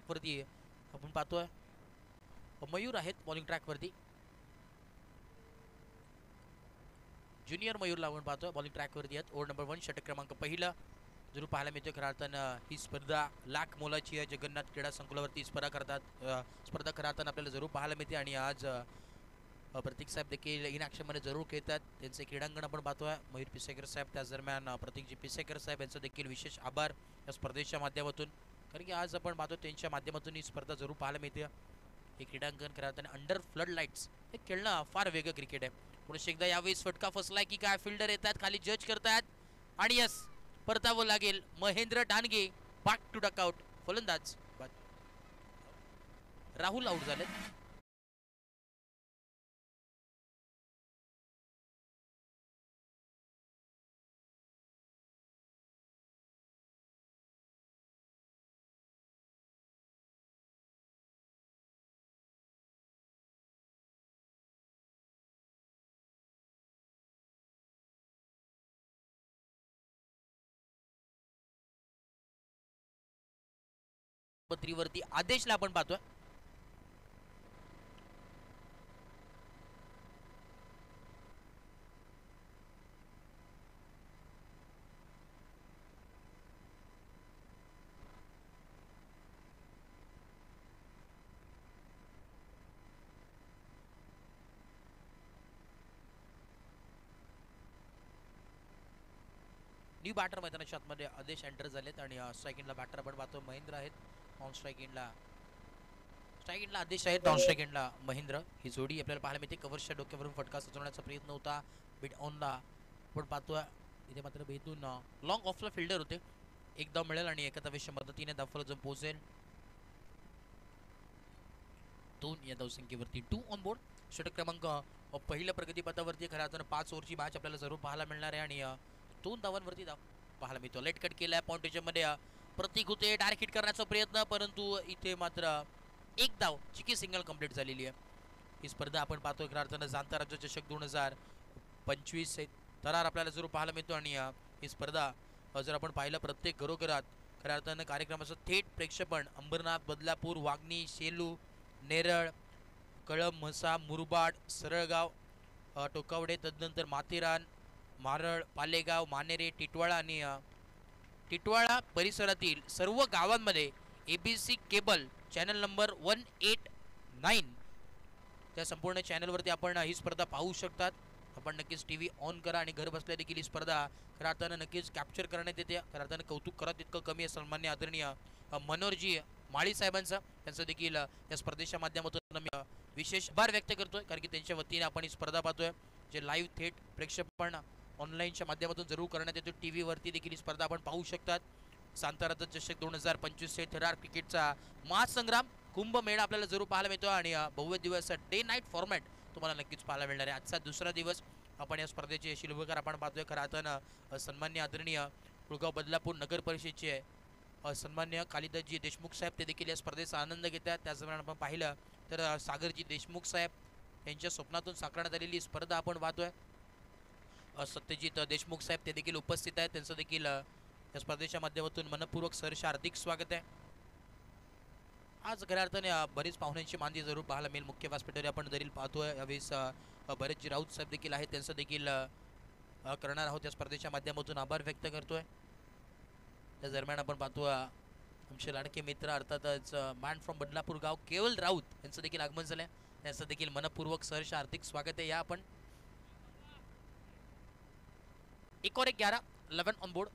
ट्रॅकवरती आपण पाहतोय मयूर आहेत बॉलिंग ट्रॅकवरती. ज्युनियर मयूरला आपण पाहतोय बॉलिंग ट्रॅकवरती आहेत. ओव्हर नंबर 1 षटक क्रमांक पहिला जरूर पाहायला मिळतोय. खऱ्या अर्थानं ही स्पर्धा लाख मोलाची आहे. जगन्नाथ क्रीडा संकुलावरती स्पर्धा खऱ्या अर्थानं आपल्याला जरूर पाहायला मिळते. आणि आज प्रतीक साहेब देखील इन ॲक्शनमध्ये जरूर खेळतात. त्यांचे क्रीडांगण आपण पाहतोय मयूर पिसेकर साहेब. त्याच दरम्यान प्रतीकजी पिसेकर साहेब यांचं देखील विशेष आभार या स्पर्धेच्या माध्यमातून, कारण की आज आपण पाहतो त्यांच्या माध्यमातून ही स्पर्धा जरूर पाहायला मिळते. हे क्रीडांगण खऱ्या अर्थाने अंडर फ्लड लाईट्स हे खेळणं फार वेगळं क्रिकेट आहे. पुन्हा एकदा यावेळेस फटका फसलाय की काय, फिल्डर येतात खाली जज करतात आणि यस परतावं लागेल. Mahendra Dange back to dugout. फलंदाज राहुल आउट झाले. पत्रीवरती आदेशला आपण पाहतोय. न्यू बॅटर मैदानाच्या आतमध्ये आदेश एंटर झालेत आणि स्ट्राईक इनला बॅटर आपण पाहतो महेंद्र आहेत. ऑन स्ट्राईक इनला आदेश आहेत. ऑन स्ट्राईक इनला महेंद्र. ही जोडी आपल्याला पाहायला मिळते. कव्हरच्या डोक्यावरून फटका सजवण्याचा प्रयत्न होता बिट ऑनला आपण पाहतोय. इथे मात्र बेतून लॉंग ऑफला फिल्डर होते. एक धाव मिळेल आणि एका धावेच्या मदतीने धावफलक पोहोचेल 2 या धावसंख्येवरती. 2 ऑन बोर्ड. षटक क्रमांक पहिल्या प्रगतीपथावरती खऱ्या अर्थानं 5 ओव्हरची मॅच आपल्याला जरूर पाहायला मिळणार आहे आणि 2 धावांवरती धाव पाहायला मिळतो. लेट कट केलाय पॉइंटेजमध्ये प्रतीक होते डायरेक्ट हिट करण्याचा प्रयत्न, परंतु इथे मात्र एक धाव चिकी सिंगल कंप्लीट झालेली आहे. ही स्पर्धा आपण पाहतोय खऱ्या अर्थानं जाणता राज्य चषक 2025 थरार आपल्याला जरूर पाहायला मिळतो. आणि ही स्पर्धा जर आपण पाहिलं प्रत्येक घरोघरात खऱ्या अर्थानं कार्यक्रमाचं थेट प्रेक्षेपण अंबरनाथ, बदलापूर, वागणी, सेलू, नेरळ, कळंब, म्हसा, मुरबाड, सरळगाव, टोकावडे, तदनंतर माथेरान, मारळ, पालेगाव, मानेरे, टिटवाळा आणि टिटवाळा परिसरातील सर्व गावांमध्ये ABC केबल चॅनल नंबर 189 त्या संपूर्ण चॅनलवरती आपण ही स्पर्धा पाहू शकतात. आपण नक्कीच TV ऑन करा आणि घर बसल्या देखील ही स्पर्धा खऱ्या अर्थानं नक्कीच कॅप्चर करण्यात येते. खऱ्या अर्थानं कौतुक करत इतकं कमी आहे सन्मान्य आदरणीय मनोहरजी माळी साहेबांचं. त्यांचं देखील या स्पर्धेच्या माध्यमातून मी विशेष आभार व्यक्त करतोय, कारण की त्यांच्या वतीने आपण ही स्पर्धा पाहतोय. जे लाईव्ह थेट प्रेक्षेपण ऑनलाईनच्या माध्यमातून जरूर करण्यात येतो. TV वरती देखील ही स्पर्धा आपण पाहू शकतात. सांताराचा चषक 2025 थरार क्रिकेटचा महासंग्राम कुंभमेळा आपल्याला जरूर पाहायला मिळतो आणि भव्य दिवस डे नाईट फॉर्मॅट तुम्हाला नक्कीच पाहायला मिळणार आहे. आजचा दुसरा दिवस आपण या स्पर्धेचे शिल्पकार आपण पाहतोय. खऱ्या अर्थानं सन्मान्य आदरणीय कुळगाव बदलापूर नगर परिषदेचे सन्मान्य कालिदासजी देशमुख साहेब ते देखील या स्पर्धेचा आनंद घेतात. त्याचप्रमाणे आपण पाहिलं तर सागरजी देशमुख साहेब यांच्या स्वप्नातून साकारण्यात आलेली स्पर्धा आपण पाहतोय. सत्यजित देशमुख साहेब ते देखील उपस्थित आहेत. त्यांचं देखील या स्पर्धेच्या माध्यमातून मनपूर्वक सहर्ष हार्दिक स्वागत आहे. आज खऱ्या अर्थाने बरेच पाहुण्यांची मांदी जरूर पाहायला मिळेल. मुख्य व्यासपीठावर आपण जरी पाहतोय यावेळेस बरेच राऊत साहेब देखील आहेत. त्यांचं देखील करणार आहोत या स्पर्धेच्या माध्यमातून आभार व्यक्त करतोय. त्या दरम्यान आपण पाहतो आमचे लाडके मित्र अर्थातच मॅन फ्रॉम बदलापूर गाव केवल राऊत यांचं देखील आगमन झालंय. त्यांचं देखील मनपूर्वक सहर्ष हार्दिक स्वागत आहे. या आपण 11 ऑन बोर्ड.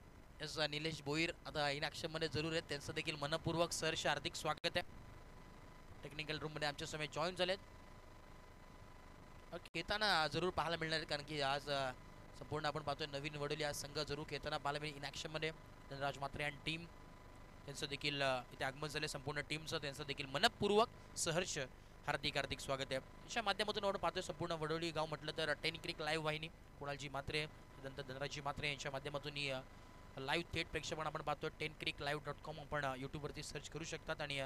निलेश भोईर आता इन ॲक्शनमध्ये जरूर आहेत. त्यांचं देखील मनपूर्वक सहर्ष हार्दिक स्वागत आहे. टेक्निकल रूममध्ये आमच्या समय जॉईन झालेत. खेळताना जरूर पाहायला मिळणार आहे, कारण की आज संपूर्ण आपण पाहतोय नवीन वडोली आज संघ जरूर खेळताना पाहायला मिळेल इन ॲक्शनमध्ये. धनराज म्हात्रे आणि टीम त्यांचं देखील इथे आगमन झाले संपूर्ण टीमचं. त्यांचं देखील मनपूर्वक सहर्ष हार्दिक स्वागत आहे. अशा माध्यमातून आपण पाहतोय संपूर्ण वडोली गाव म्हटलं तर 10 क्रिक लाईव्ह वाहिनी कुणालजी म्हात्रे त्यानंतर धनराजजी म्हात्रे यांच्या माध्यमातून ही लाईव्ह थेट प्रेक्षेपण आपण पाहतो. 10cricklive.com आपण यूट्यूबवरती सर्च करू शकतात. आणि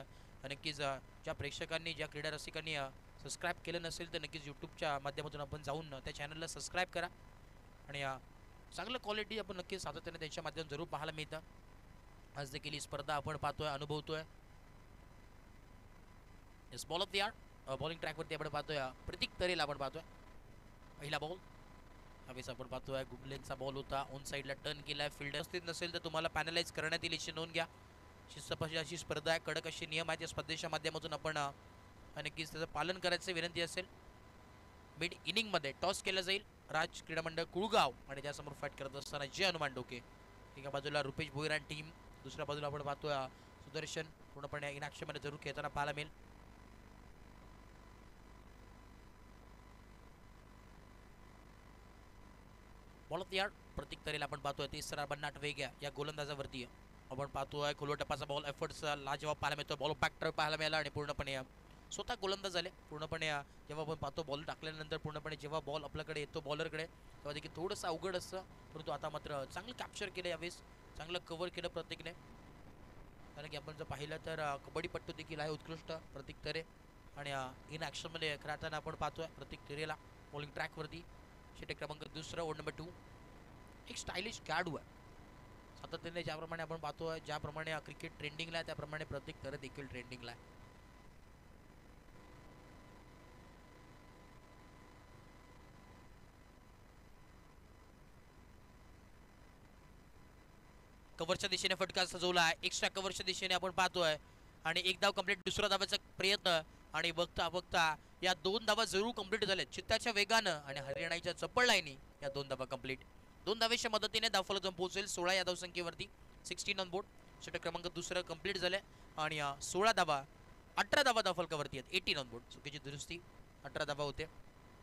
नक्कीच ज्या प्रेक्षकांनी ज्या क्रीडा रसिकांनी सबस्क्राईब केलं नसेल तर नक्कीच यूट्यूबच्या माध्यमातून आपण जाऊन त्या चॅनलला सबस्क्राईब करा. आणि चांगलं क्वालिटी आपण नक्कीच सातत्याने त्यांच्या माध्यमातून जरूर पाहायला मिळतं. आज देखील ही स्पर्धा आपण पाहतोय अनुभवतोय. Yes ball of the yard bowling ट्रॅकवरती आपण पाहतोय प्रतीक तरेला आपण पाहतोय पहिला बॉल हवेस आपण पाहतोय गुगलेनचा बॉल होता ऑन साईडला टर्न केलाय फिल्डर स्थित नसेल तर तुम्हाला पॅनलाइज करण्यात येईल याची नोंद घ्या शिस्तपशी अशी स्पर्धा आहे कडक असे नियम आहेत या स्पर्धेच्या माध्यमातून आपण नक्कीच त्याचं पालन करायचं विनंती असेल मिड इनिंगमध्ये टॉस केलं जाईल राज क्रीडा मंडळ कुळगाव आणि त्यासमोर फाईट करत असताना जे हनुमान डोके एका बाजूला रुपेश भोईर टीम दुसऱ्या बाजूला आपण पाहतोय सुदर्शन पूर्णपणे इनाक्षमध्ये जरूर खेळताना पाहायला मिळेल बॉल ऑफ द यार्ड प्रतीक तरेला आपण पाहतोय तिसरा बन्नाट वेग या गोलंदाजावरती आपण पाहतोय खोलवा टप्पाचा बॉल एफर्ट्सचा लाजवाब पाहायला मिळतो बॉल बॅक पाहायला मिळाला आणि पूर्णपणे स्वतः गोलंदाज झाले पूर्णपणे जेव्हा आपण पाहतो बॉल टाकल्यानंतर पूर्णपणे जेव्हा बॉल आपल्याकडे येतो बॉलरकडे तेव्हा देखील थोडंसं अवघड असतं परंतु आता मात्र चांगलं कॅप्चर केलं यावेळेस चांगलं कव्हर केलं प्रत्येकने कारण की आपण जर पाहिलं तर कबड्डीपट्टू देखील आहे उत्कृष्ट प्रतीक तरे आणि इन ॲक्शनमध्ये खेळताना आपण पाहतोय प्रतीक तरेला बॉलिंग ट्रॅकवरती षटक क्रमांक दुसरा ओव्हर नंबर 2 एक स्टायलिश खेळाडू आहे सातत्याने ज्याप्रमाणे आपण पाहतोय ज्याप्रमाणे क्रिकेट ट्रेंडिंगला आहे त्याप्रमाणे प्रतीक तरे देखील ट्रेंडिंगला आहे कव्हरच्या दिशेने फटका सजवला आहे एक्स्ट्रा कव्हरच्या दिशेने आपण पाहतोय आणि एक धाव कंप्लीट दुसरा धावाचा प्रयत्न आणि बघता बघता या 2 धावा जरूर कंप्लीट झाल्यात चित्ताच्या वेगानं आणि हरियाणाच्या चप्पळ लाईनी या 2 धावा कंप्लीट 2 धावेच्या मदतीने धावफलक जाऊन पोहोचेल 16 या धावसंख्येवरती 16 ऑन बोर्ड षटक क्रमांक दुसरं कंप्लीट झालंय आणि 16 धावा 18 धावा धावफलकावरती आहेत 18 ऑन बोर्ड चुकीची दुरुस्ती 18 धावा होते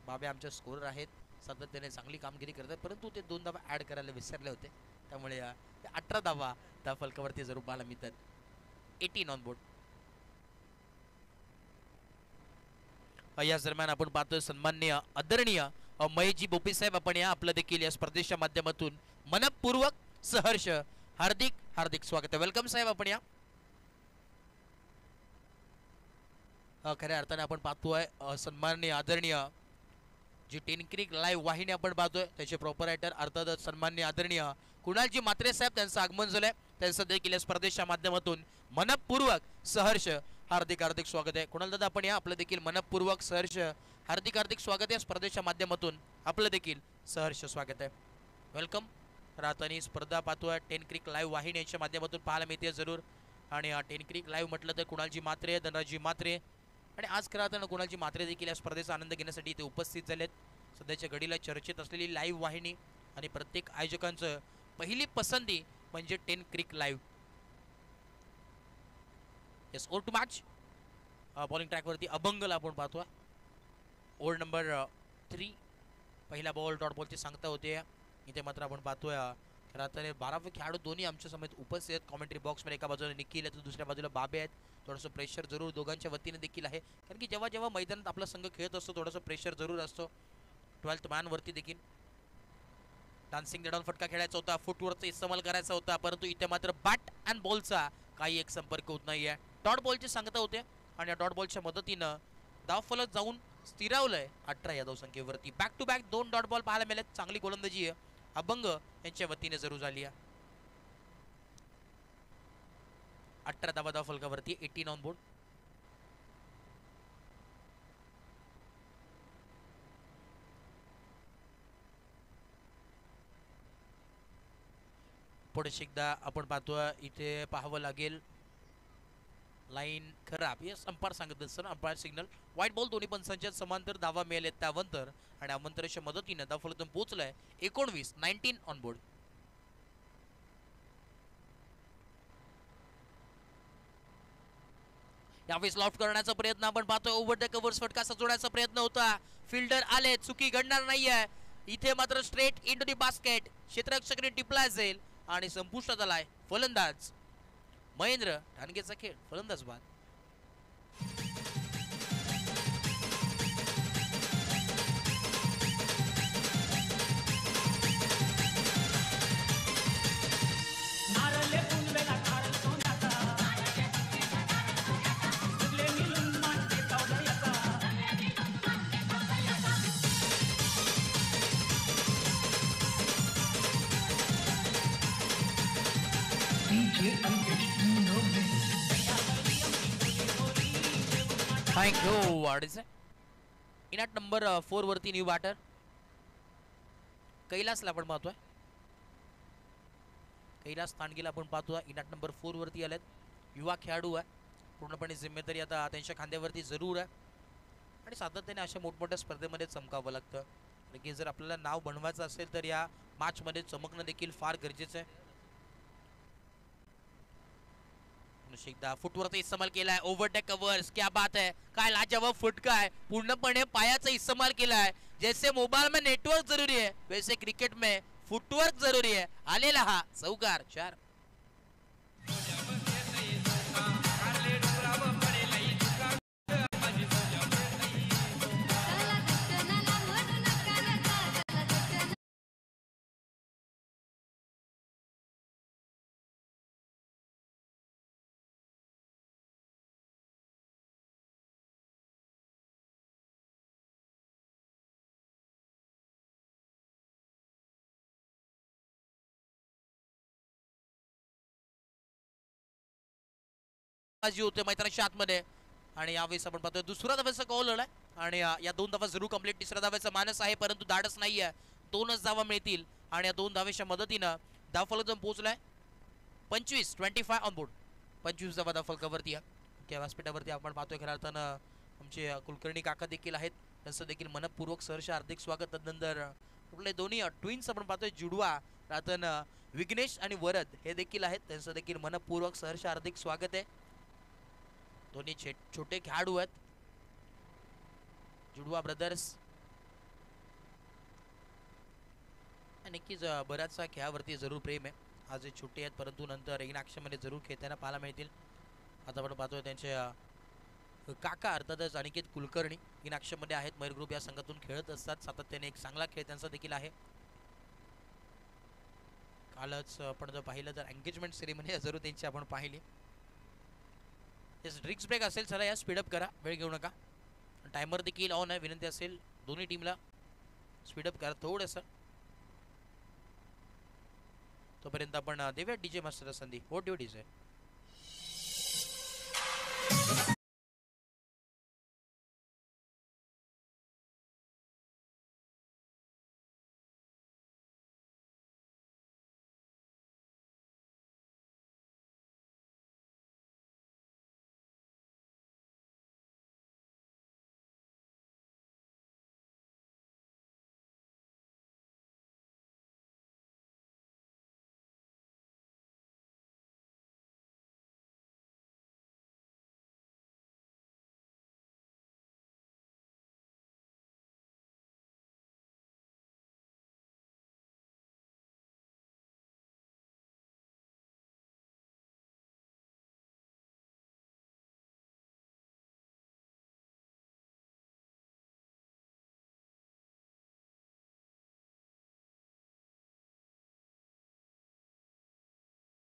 बाबे आमचे स्कोरर आहेत सातत्याने चांगली कामगिरी करतात परंतु ते 2 धावा ऍड करायला विसरले होते त्यामुळे 18 धावा धावफलकावरती जरूर पाहायला मिळतात 18 ऑन बोर्ड याच दरम्यान आपण पाहतोय सन्माननीय आदरणीय महेशजी बोपे साहेब आपण आपलं देखील या स्पर्धेच्या माध्यमातून मनपूर्वक सहर्ष हार्दिक हार्दिक स्वागत आहे वेलकम साहेब आपण या खऱ्या अर्थाने आपण पाहतोय सन्माननीय आदरणीय जी टेन क्रिक लाईव्ह वाहिनी आपण पाहतोय त्याचे प्रोपरायटर अर्थात सन्माननीय आदरणीय कुणालजी म्हात्रे साहेब त्यांचं आगमन झालंय त्यांचं देखील या स्पर्धेच्या माध्यमातून मनपूर्वक सहर्ष हार्दिक हार्दिक स्वागत आहे कुणाल दादा आपण या आपलं देखील मनपूर्वक सहर्ष हार्दिक हार्दिक स्वागत आहे स्पर्धेच्या माध्यमातून आपलं देखील सहर्ष स्वागत आहे वेलकम राहतानी स्पर्धा पाहतोय टेन क्रिक लाईव्ह वाहिनी यांच्या माध्यमातून पाहायला मिळते जरूर आणि टेन क्रिक लाईव्ह म्हटलं तर कुणालजी म्हात्रे धनराजजी म्हात्रे आणि आज खरं कुणालजी म्हात्रे देखील या स्पर्धेचा आनंद घेण्यासाठी इथे उपस्थित झालेत सध्याच्या घडीला चर्चेत असलेली लाईव्ह वाहिनी आणि प्रत्येक आयोजकांचं पहिली पसंती म्हणजे ten cric live yes over two match bowling ट्रॅकवरती अभंगला आपण पाहतोय ओव्हर नंबर 3 पहिला बॉल डॉट बॉलची सांगता होते इथे मात्र आपण पाहतोय खरं 12 खेळाडू दोन्ही आमच्या समेत उपस्थित आहेत कॉमेंट्री बॉक्समध्ये एका बाजूला निखिल आहे तर दुसऱ्या बाजूला बाबे आहेत थोडंसं प्रेशर जरूर दोघांच्या वतीने देखील आहे कारण की जेव्हा जेव्हा मैदानात आपला संघ खेळत असतो थोडंसं प्रेशर जरूर असतो 12th मॅनवरती देखील डान्सिंग दडावून फटका खेळायचा होता फुटवरचा इस्तेमाल करायचा होता परंतु इथे मात्र बॅट अँड बॉलचा काही एक संपर्क होत नाही आहे डॉट बॉलची सांगता होते आणि या डॉट बॉलच्या मदतीनं धावफलक जाऊन स्थिरावलंय 18 या धावसंख्येवरती back to back 2 dot ball पाहायला मिळालेत चांगली गोलंदाजी आहे अभंग यांच्या वतीने जरूर झाली आहे 18 धावा धावफलकावरती 18 ऑन बोर्ड पुढे एकदा आपण पाहतोय इथे पाहावं लागेल लाईन खराब यस अंपायर सांगत असताना अंपायर सिग्नल व्हाईट बॉल दोन्ही पंचांच्या समांतर धावा मिळाले त्यानंतर आणि अवंतराच्या मदतीने धावफलकातून पोहोचलाय 19 ऑन बोर्ड यावेळेस लॉफ्ट करण्याचा प्रयत्न आपण पाहतोय ओव्हर द कव्हर्स फटका सजवण्याचा प्रयत्न होता फिल्डर आले चुकी घडणार नाहीये इथे मात्र स्ट्रेट इनटू दी बास्केट क्षेत्ररक्षकाने टिपला जाईल आणि संपुष्टात आलाय फलंदाज महेंद्र ठाणगेचा खेळ फलंदाज बाद थँक्यू वाढीचे इनाट नंबर 4 वरती न्यू बॅटर कैलासला आपण पाहतोय. कैलास तांडगीला आपण पाहतोय इनाट नंबर 4 वरती आलेत. युवा खेळाडू आहे, पूर्णपणे जिम्मेदारी आता त्यांच्या खांद्यावरती जरूर आहे आणि सातत्याने अशा मोठमोठ्या स्पर्धेमध्ये चमकावं लागतं. की जर आपल्याला नाव बनवायचं असेल तर या मॅचमध्ये चमकणं देखील फार गरजेचं आहे. एकदा फुटवरचा इस्तेमाल केलाय, ओव्हरटेक कव्हर्स, क्या बात है, काय लाजवाब फुटका है, पूर्णपणे पायाचा इस्तेमाल केलाय. जैसे मोबाइल में नेटवर्क जरूरी है वैसे क्रिकेट में फुटवर्क जरूरी है. आलेला हा चौकार 4. होते मैदानाच्या आतमध्ये आणि यावेळेस आपण पाहतोय दुसरा धावाचा कॉल आलाय आणि या 2 धावा जरूर कंप्लीट. तिसऱ्या धावाचा मानस आहे परंतु धाडस नाहीये. 2च धावा मिळतील आणि या 2 धावेच्या मदतीनं धावफलक पोहोचलाय 25 ऑन बोर्ड. 25 धावा धावफलकावरती आहे. व्यासपीठावरती आपण पाहतोय खऱ्या अर्थानं आमचे कुलकर्णी काका देखील आहेत, त्यांचं देखील मनपूर्वक सहर्ष हार्दिक स्वागत. तदनंतर आपले दोन्ही ट्विन्स आपण पाहतोय जुडवा रातन विघ्नेश आणि वरद हे देखील आहेत, त्यांचं देखील मनपूर्वक सहर्ष हार्दिक स्वागत आहे. दोन्ही छोटे खेळाडू आहेत जुडवा ब्रदर्स. नक्कीच बऱ्याचशा खेळावरती जरूर प्रेम आहे. आज छोटे आहेत परंतु नंतर इन ॲक्शनमध्ये जरूर खेळताना पाहायला मिळतील. आता आपण पाहतोय त्यांचे काका अर्थातच अनिकेत कुलकर्णी इन ॲक्शनमध्ये आहेत. मयूर ग्रुप या संघातून खेळत असतात सातत्याने. एक चांगला खेळ त्यांचा देखील आहे. कालच आपण जर पाहिलं तर एंगेजमेंट सेरेमनी जरूर त्यांची आपण पाहिली. ड्रिंक्स ब्रेक असेल चला या स्पीडअप करा, वेळ घेऊ नका. टायमर देखील ऑन आहे, विनंती असेल दोन्ही टीमला स्पीडअप करा थोडंसं. तोपर्यंत आपण देऊया डीजे मास्टर संधी. What do DJ.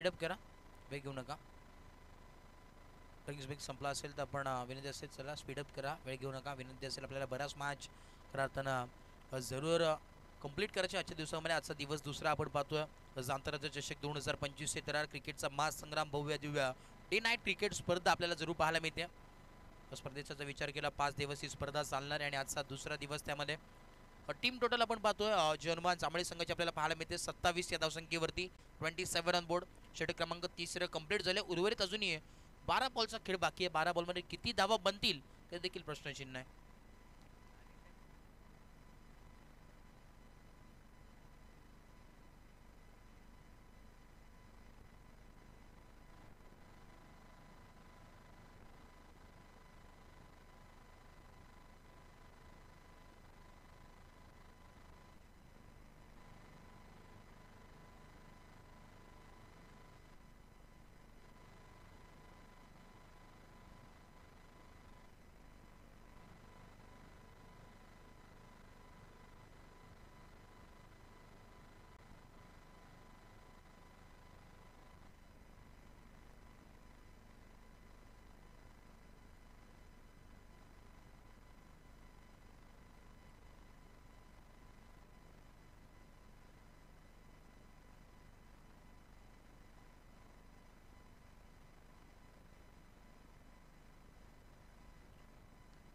स्पीडअप करा, वेळ घेऊ नका. ड्रिंक्स ब्रेक संपला असेल तर आपण विनंती असेल चला स्पीडअप करा, वेळ घेऊ नका. विनंती असेल आपल्याला बराच मॅच करताना जरूर कंप्लीट करायचे आजच्या दिवसामध्ये. आजचा दिवस दुसरा आपण पाहतोय आंतरराष्ट्रीय चषक 2025 तरार क्रिकेटचा मास संग्राम भव्य दिव्य डे नाईट क्रिकेट स्पर्धा आपल्याला जरूर पाहायला मिळते. स्पर्धेचा जर विचार केला 5 दिवस ही स्पर्धा चालणार आहे आणि आजचा दुसरा दिवस. त्यामध्ये टीम टोटल आपण पाहतोय जर्मन जांभळी संघाची आपल्याला पाहायला मिळते 27 या धावसंख्येवरती. 27 ऑन बोर्ड. षटक क्रमांक 30 कंप्लीट झाले. उर्वरित अजूनही 12 बॉलचा खेळ बाकी आहे. 12 बॉलमध्ये किती धावा बनतील ते देखील प्रश्नचिन्ह आहे.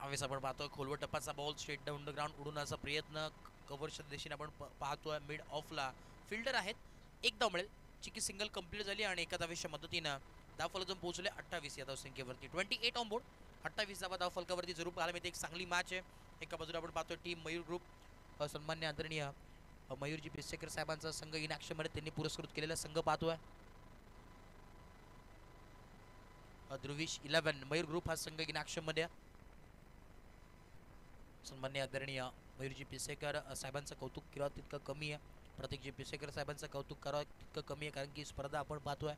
त्यावेळेस आपण पाहतोय खोलवर टप्पाचा ball straight down the ground उडवण्याचा प्रयत्न कव्हरच्या दिशेने आपण पाहतोय. मिड ऑफला फिल्डर आहेत. एक धाव मिळेल. चिकी सिंगल कंप्लीट झाली आणि एका धावेच्या मदतीनं धाव फलकावरून पोहोचले 28 या धावसंख्येवरती. 28 ऑन बोर्ड. 28 धावा धाव फलकावरती जरूर पाहायला मिळते. एक चांगली मॅच आहे. एका बाजूला आपण पाहतोय टीम मयूर ग्रुप सन्मान्य आदरणीय मयूरजी पिसेकर साहेबांचा संघ इन ॲक्शन मध्ये त्यांनी पुरस्कृत केलेला संघ पाहतोय. ध्रुवीश 11 मयूर ग्रुप हा संघ इन ॲक्शन मध्ये. सन्मान्य आदरणीय मयूरजी पिसेकर साहेबांचं कौतुक करावं तितकं कमी आहे. प्रतीकजी पिसेकर साहेबांचं कौतुक करावं तितकं कमी आहे. कारण की स्पर्धा आपण पाहतोय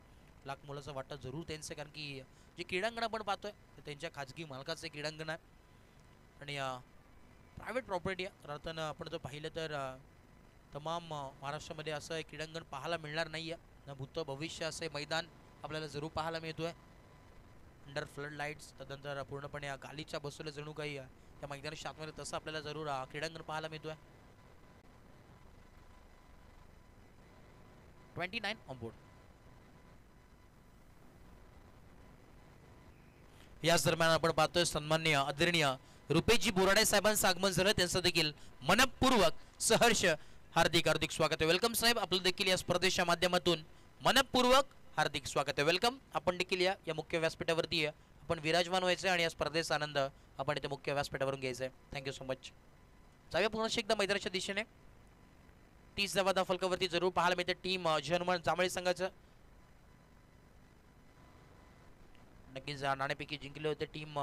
लाख मुलाचं वाटतं जरूर त्यांचं. कारण की जे क्रीडांगण आपण पाहतोय ते त्यांच्या खाजगी मालकाचं क्रीडांगण आहे आणि प्रायव्हेट प्रॉपर्टी आहे. तर अर्थानं आपण जर पाहिलं तर तमाम महाराष्ट्रामध्ये असं एक क्रीडांगण पाहायला मिळणार नाही आहे. न भूत भविष्य असे मैदान आपल्याला जरूर पाहायला मिळतोय. अंडर फ्लड लाईट्स त्यानंतर पूर्णपणे गालीच्या बसवलं जणू काही त्या मैदानाच्या आतमध्ये तसं आपल्याला जरूर क्रीडांगण पाहायला मिळतोय. 29 ऑन बोर्ड. याच दरम्यान आपण पाहतोय सन्माननीय आदरणीय रुपेशजी बोराडे साहेबांचं आगमन झालं. त्यांचं देखील मनपूर्वक सहर्ष हार्दिक हार्दिक स्वागत आहे. वेलकम साहेब. आपलं देखील या स्पर्धेच्या माध्यमातून मनपूर्वक हार्दिक स्वागत आहे. वेलकम. आपण देखील या मुख्य व्यासपीठावरती आपण विराजमान व्हायचं आणि या स्पर्धेचा आनंद आपण इथे मुख्य व्यासपीठावरून घ्यायचा आहे. Thank you so much. जाऊया पुन्हा एकदा मैदानाच्या दिशेने. 30 धावा धाव फलकावरती जरूर पाहायला मिळते टीम हनुमान जांभळे संघाचं. नक्कीच नाणेफेकी जिंकले होते टीम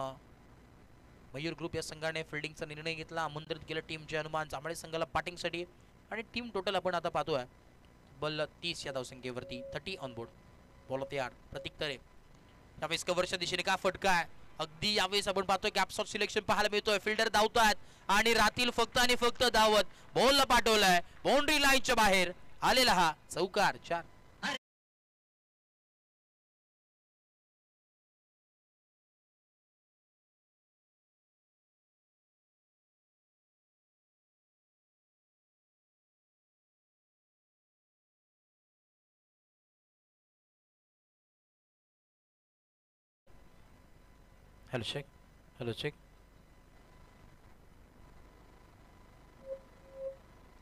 मयूर ग्रुप या संघाने. फिल्डिंगचा निर्णय घेतला. आमंत्रित केलं टीम हनुमान जांभळे संघाला बॅटिंगसाठी आणि टीम टोटल आपण आता पाहतोय बल 30 या धावसंख्येवरती. 30 ऑन बोर्ड. बॉल तयार. प्रतीक तरे. यावेळेस कव्हरच्या दिशेने का फटका आहे. अगदी यावेळेस आपण पाहतोय गॅप्स ऑफ सिलेक्शन पाहायला मिळतोय. फिल्डर धावतात आणि रातील फक्त आणि फक्त धावत बॉलला पाठवलाय. बाउंड्री लाईनच्या बाहेर आलेला हा चौकार. 4. Hello check. Hello check.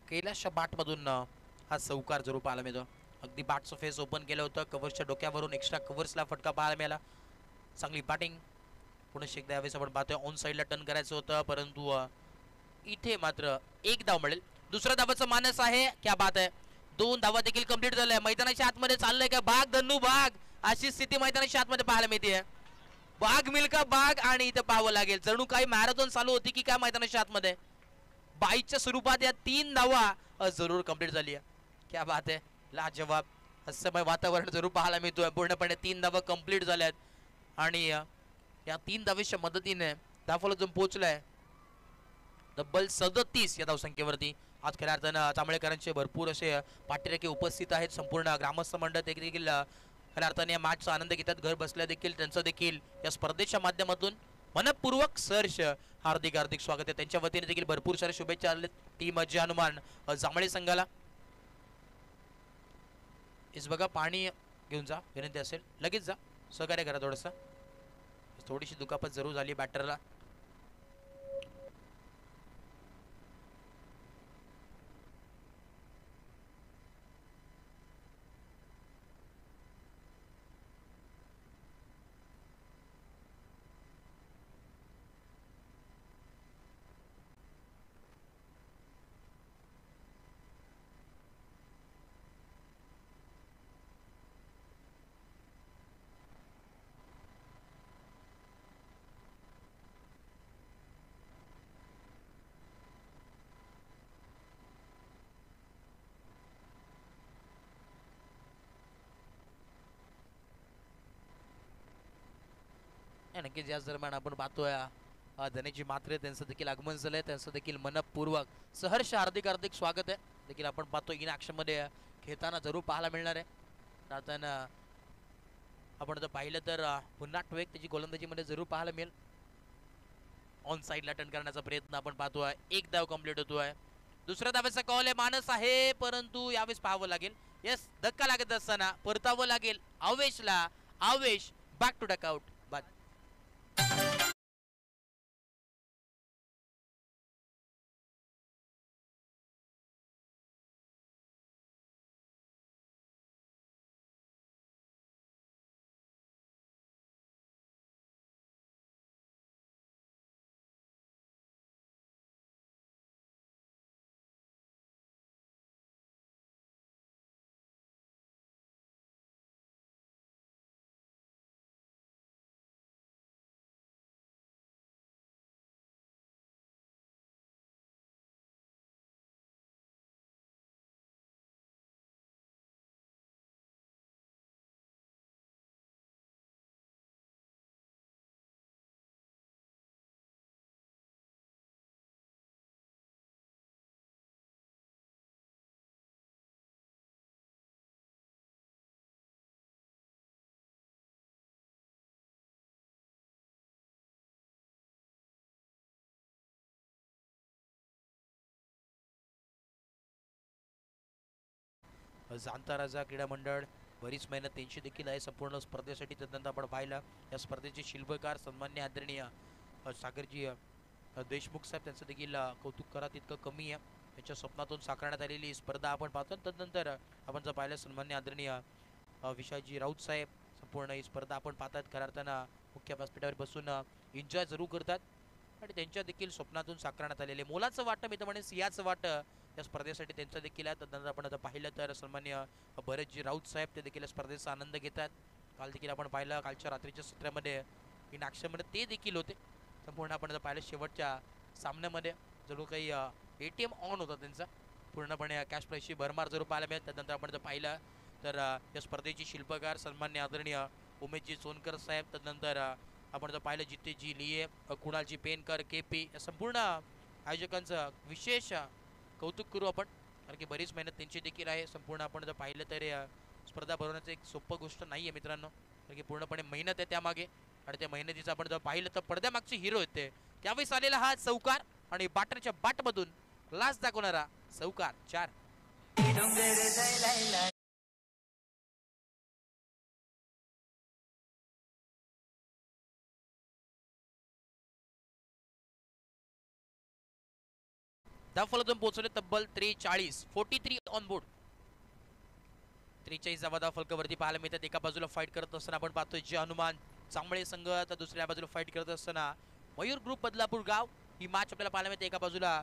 कैलाशच्या बाटमधून हा चौकार जरूर पाहायला मिळतो. अगदी बाटचं फेस ओपन केलं होतं. कव्हर्सच्या डोक्यावरून एक्स्ट्रा कव्हर्सला फटका पाहायला मिळाला. चांगली बॅटिंग. पुन्हा एकदा यावेळेस आपण पाहतोय ऑन साईडला टर्न करायचं होतं परंतु इथे मात्र एक धाव मिळेल. दुसऱ्या धावाचं मानस आहे. क्या बात आहे. 2 धावा देखील कंप्लीट झाल्या. मैदानाच्या आतमध्ये चाललंय का बाग धन्नू बाग अशी स्थिती मैदानाच्या आतमध्ये पाहायला मिळते. बाग मिल्का बाग आणि इथं पाहावं लागेल जणू काही मॅरेथॉन चालू होती की काय मैदानाच्या आतमध्ये. बाईकच्या स्वरूपात या 3 धावा जरूर कंप्लीट झाली आहे. क्या बात आहे. लाजवाब हास्यमय वातावरण जरूर पाहायला मिळतोय. पूर्णपणे 3 धावा कंप्लीट झाल्यात आणि या 3 धावेच्या मदतीने धावफलक पोहोचलाय तब्बल 37 या धावसंख्येवरती. आज खऱ्या अर्थानं जांभळेकरांचे भरपूर असे पाठीराखे उपस्थित आहेत. संपूर्ण ग्रामस्थ मंडळ देखील खऱ्या अर्थाने या मॅचचा आनंद घेतात. घर बसल्या देखील त्यांचं देखील या स्पर्धेच्या माध्यमातून मनपूर्वक सहर्ष हार्दिक हार्दिक स्वागत आहे. त्यांच्या वतीने देखील भरपूर साऱ्या शुभेच्छा आल्या टीम हनुमान जांभळे संघाला. इस बघा पाणी घेऊन जा विनंती असेल. लगेच जा. सहकार्य करा थोडंसं. थोडीशी दुखापत जरूर झाली बॅटरला. नक्कीच याच दरम्यान आपण पाहतोय धनेजी मात्रे त्यांचं देखील आगमन झालंय. त्यांचं देखील मनपूर्वक सहर्ष हार्दिक हार्दिक स्वागत आहे. देखील आपण पाहतोय इन ॲक्शन मध्ये खेळताना जरूर पाहायला मिळणार आहे. त्यातून आपण जर पाहिलं तर पुन्हा ट्वेक त्याची गोलंदाजीमध्ये जरूर पाहायला मिळेल. ऑन साईडला टर्न करण्याचा प्रयत्न आपण पाहतोय. एक धाव कंप्लीट होतोय. दुसऱ्या धावेचा कॉल आहे मानस आहे परंतु यावेळेस पाहावं लागेल. यस धक्का लागत असताना परतावं लागेल आवेशला. आवेश बॅक टू डकआउट. जाणता राजा क्रीडा मंडळ बरीच मेहनत त्यांची देखील आहे संपूर्ण स्पर्धेसाठी. त्यानंतर आपण पाहिलं या स्पर्धेचे शिल्पकार सन्मान्य आदरणीय सागरजी देशमुख साहेब, त्यांचं देखील कौतुक करा तितकं कमी आहे. त्यांच्या स्वप्नातून साकारण्यात आलेली स्पर्धा आपण पाहतो. त्यानंतर आपण जर पाहिलं सन्मान्य आदरणीय विशालजी राऊत साहेब, संपूर्ण ही स्पर्धा आपण पाहतात खऱ्या अर्थानं मुख्य व्यासपीठावर बसून एन्जॉय जरूर करतात आणि त्यांच्या देखील स्वप्नातून साकारण्यात आलेले मोलाचं वाटतं मी तर म्हणेन सिंहाचं वाटतं या स्पर्धेसाठी त्यांचं देखील आहे. त्यानंतर आपण आता पाहिलं तर सन्मान्य भरतजी राऊत साहेब ते देखील स्पर्धेचा आनंद घेतात. काल देखील आपण पाहिलं कालच्या रात्रीच्या सत्रामध्ये इन ॲक्शनमध्ये ते देखील होते. संपूर्ण आपण जर पाहिलं शेवटच्या सामन्यामध्ये जरूर काही ATM ऑन होता त्यांचा, पूर्णपणे कॅश प्राईजची भरमार जरूर पाहायला मिळत. त्यानंतर आपण जर पाहिलं तर या स्पर्धेची शिल्पकार सन्मान्य आदरणीय उमेशजी सोनकर साहेब, त्यानंतर आपण जर पाहिलं जितेशजी लिये, कुणालजी पेनकर, KP या संपूर्ण आयोजकांचं विशेष कौतुक करू आपण, कारण की बरीच मेहनत त्यांची देखील आहे. संपूर्ण आपण जर पाहिलं तर स्पर्धा भरवण्याचं एक सोपं गोष्ट नाही आहे मित्रांनो, कारण की पूर्णपणे मेहनत आहे त्यामागे आणि त्या मेहनतीचं आपण जर पाहिलं तर पडद्यामागचे हिरो येते त्यावेळेस आलेला हा चौकार आणि बाटरच्या बाटमधून लास्ट दाखवणारा चौकार 4. धावफलकातून पोहोचले तब्बल 43 ऑन बोर्ड. 43 धावा धावफलकावरती पाहायला मिळतात. एका बाजूला फाईट करत असताना आपण पाहतोय जे हनुमान चांबळे संघ, तर दुसऱ्या बाजूला फाईट करत असताना मयूर ग्रुप बदलापूर गाव. ही मॅच आपल्याला पाहायला मिळते. एका बाजूला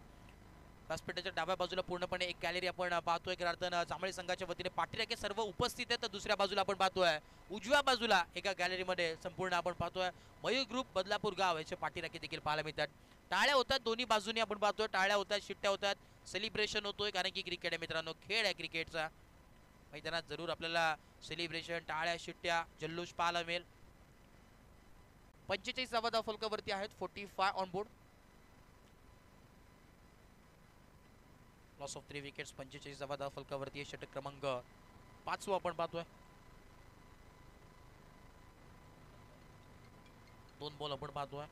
व्यासपीठाच्या डाव्या बाजूला पूर्णपणे एक गॅलरी आपण पाहतोय की अर्थानं चांबळे संघाच्या वतीने पाठीराखे सर्व उपस्थित आहेत. तर दुसऱ्या बाजूला आपण पाहतोय उजव्या बाजूला एका गॅलरीमध्ये संपूर्ण आपण पाहतोय मयूर ग्रुप बदलापूर गाव याचे पाठीराखे देखील पाहायला मिळतात. टाळ्या होतात दोन्ही बाजूनी आपण पाहतोय, टाळ्या होतात, शिट्ट्या होतात, सेलिब्रेशन होतोय, कारण की क्रिकेट आहे मित्रांनो, खेळ आहे क्रिकेटचा. मैदानात जरूर आपल्याला सेलिब्रेशन, टाळ्या, शिट्ट्या, जल्लोष पाहायला मिळेल. 45 धावा धावफलकावरती आहेत. 45 on board. Loss of 3 wickets. 45 धावा धावफलकावरती आहे. षटक क्रमांक 5 आपण पाहतोय. 2 बॉल आपण पाहतोय.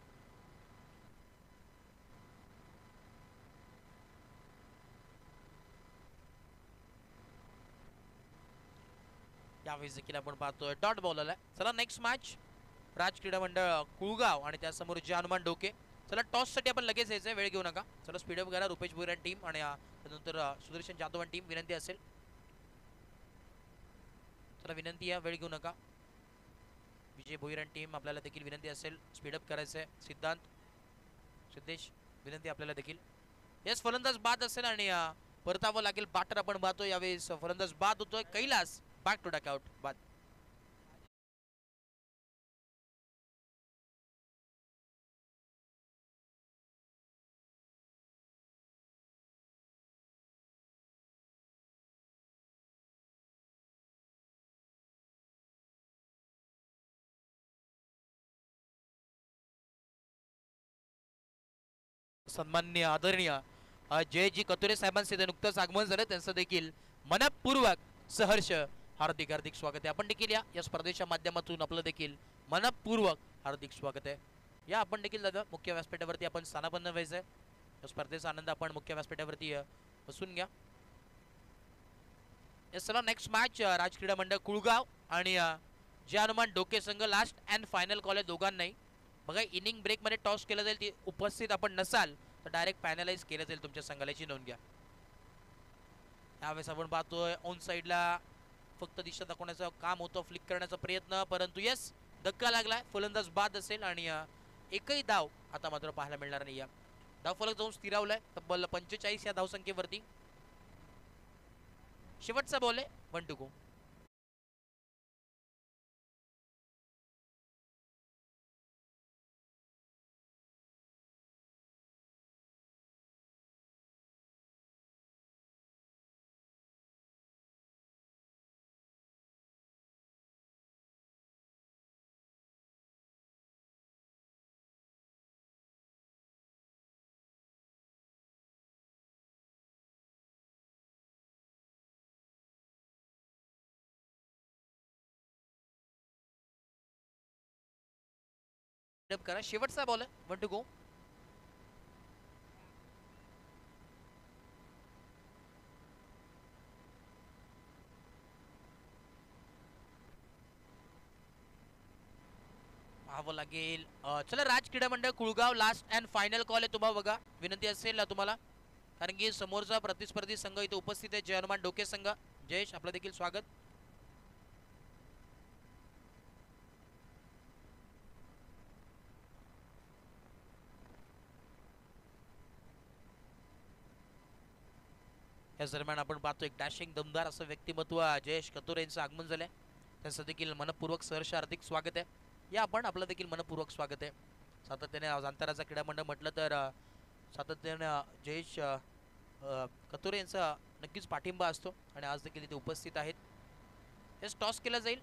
यावेळेस देखील आपण पाहतोय डॉट बॉल आलाय. चला नेक्स्ट मॅच राज क्रीडा मंडळ कुळगाव आणि त्यासमोर जे हनुमान डोके. चला टॉससाठी आपण लगेच यायचंय, वेळ घेऊ नका. चला स्पीडअप करा. रुपेश भोईरान टीम आणि त्यानंतर सुदर्शन जाधवन टीम विनंती असेल. चला विनंती आहे, वेळ घेऊ नका. विजय भोईरान टीम आपल्याला देखील विनंती असेल स्पीडअप करायचंय. सिद्धांत, सिद्धेश विनंती आपल्याला देखील. येस फलंदाज बाद असेल आणि परतावं लागेल. बाटर आपण पाहतो यावेळेस फलंदाज बाद होतोय. कैलास बॅक टू डकआउट बाद. सन्माननीय आदरणीय जयजी कतुरे साहेबांचे नुकतंच आगमन झालं, त्यांचं देखील मनपूर्वक सहर्ष हार्दिक हार्दिक स्वागत आहे. आपण देखील या स्पर्धेच्या माध्यमातून आपलं देखील मनपूर्वक हार्दिक स्वागत आहे. या आपण देखील दादा मुख्य व्यासपीठावरती आपण स्थानापन्न व्हायचं आहे. या स्पर्धेचा आनंद आपण मुख्य व्यासपीठावरती बसून घ्या. चला नेक्स्ट मॅच राज क्रीडा मंडळ कुळगाव आणि जे हनुमान डोके संघ. लास्ट अँड फायनल कॉल आहे दोघांनाही. बघा इनिंग ब्रेकमध्ये टॉस केलं जाईल, ती उपस्थित आपण नसाल तर डायरेक्ट पॅनलाइज केलं जाईल तुमच्या संघाची नोंद घ्या. यावेळेस आपण पाहतोय ऑन साईडला फक्त दिशा दाखवण्याचं काम होतं, फ्लिक करण्याचा प्रयत्न, परंतु यस धक्का लागलाय. फलंदाज बाद असेल आणि एकही धाव आता मात्र पाहायला मिळणार नाही. धावफलक जाऊन स्थिरावलाय तब्बल 45 या धावसंख्येवरती. शेवटचा बॉल आहे 1 to go. करा. शेवटचा बॉल आहे 1 to go. जावं लागेल. चला राज क्रीडा मंडळ Kulgaon last and final call आहे तुम्हाला बघा. विनंती असेल ना तुम्हाला, कारण की समोरचा प्रतिस्पर्धी संघ इथे उपस्थित आहे. जय हनुमान डोके संघ. जयेश आपलं देखील स्वागत. या दरम्यान आपण पाहतो एक डॅशिंग दमदार असं व्यक्तिमत्व जयेश कतुरे यांचं आगमन झालंय. त्यांचं देखील मनपूर्वक सहर्ष हार्दिक स्वागत आहे. या आपण आपलं देखील मनपूर्वक स्वागत आहे. सातत्याने आंतरराष्ट्रीय क्रीडा मंडळ म्हटलं तर सातत्याने जयेश कतुरे यांचा नक्कीच पाठिंबा असतो आणि आज देखील इथे उपस्थित आहेत. हेच टॉस केला जाईल.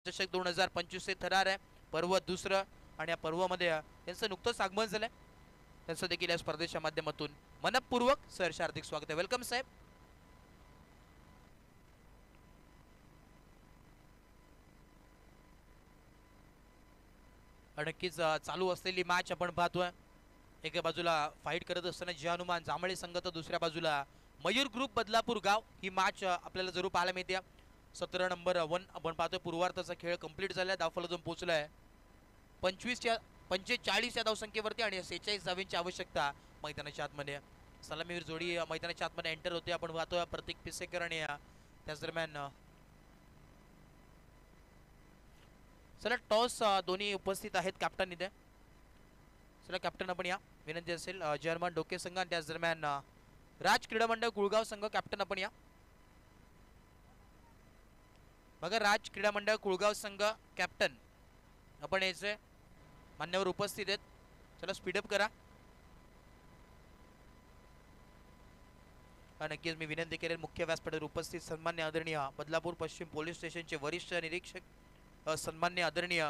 चषक 2025 चे थरार आहे. पर्व दुसरं आणि या पर्वामध्ये त्यांचं नुकतंच आगमन झालंय. त्यांचं देखील या स्पर्धेच्या माध्यमातून मनपूर्वक सहर्ष हार्दिक स्वागत आहे. वेलकम साहेब. नक्कीच चालू असलेली मॅच आपण पाहतोय. एका बाजूला फाईट करत असताना जय हनुमान जांभळे संघ, तर दुसऱ्या बाजूला मयूर ग्रुप बदलापूर गाव. ही मॅच आपल्याला जरूर पाहायला मिळते. 17 नंबर 1 आपण पाहतोय. पूर्वार्धाचा खेळ कंप्लीट झालाय. धावफलक पोहोचलाय 45 या धावसंख्येवरती आणि 46 धावांची आवश्यकता मैदानाच्या आतमध्ये. सलामीवीर जोडी मैदानाच्या आतमध्ये एंटर होते. आपण पाहतोय प्रतीक पिसेकर आणि त्याच दरम्यान चला टॉस दोन्ही उपस्थित आहेत कॅप्टन इथे. चला कॅप्टन आपण या. विनंती असेल जय हनुमान डोके संघ आणि त्याच दरम्यान राज क्रीडा मंडळ कुळगाव संघ. कॅप्टन आपण या. बघा राज क्रीडा मंडळ कुळगाव संघ कॅप्टन आपण यायचे. मान्यवर उपस्थित आहेत. चला स्पीडअप करा. नक्कीच मी विनंती करेल मुख्य व्यासपीठावर उपस्थित सन्मान्य आदरणीय बदलापूर पश्चिम पोलीस स्टेशनचे वरिष्ठ निरीक्षक सन्मान्य आदरणीय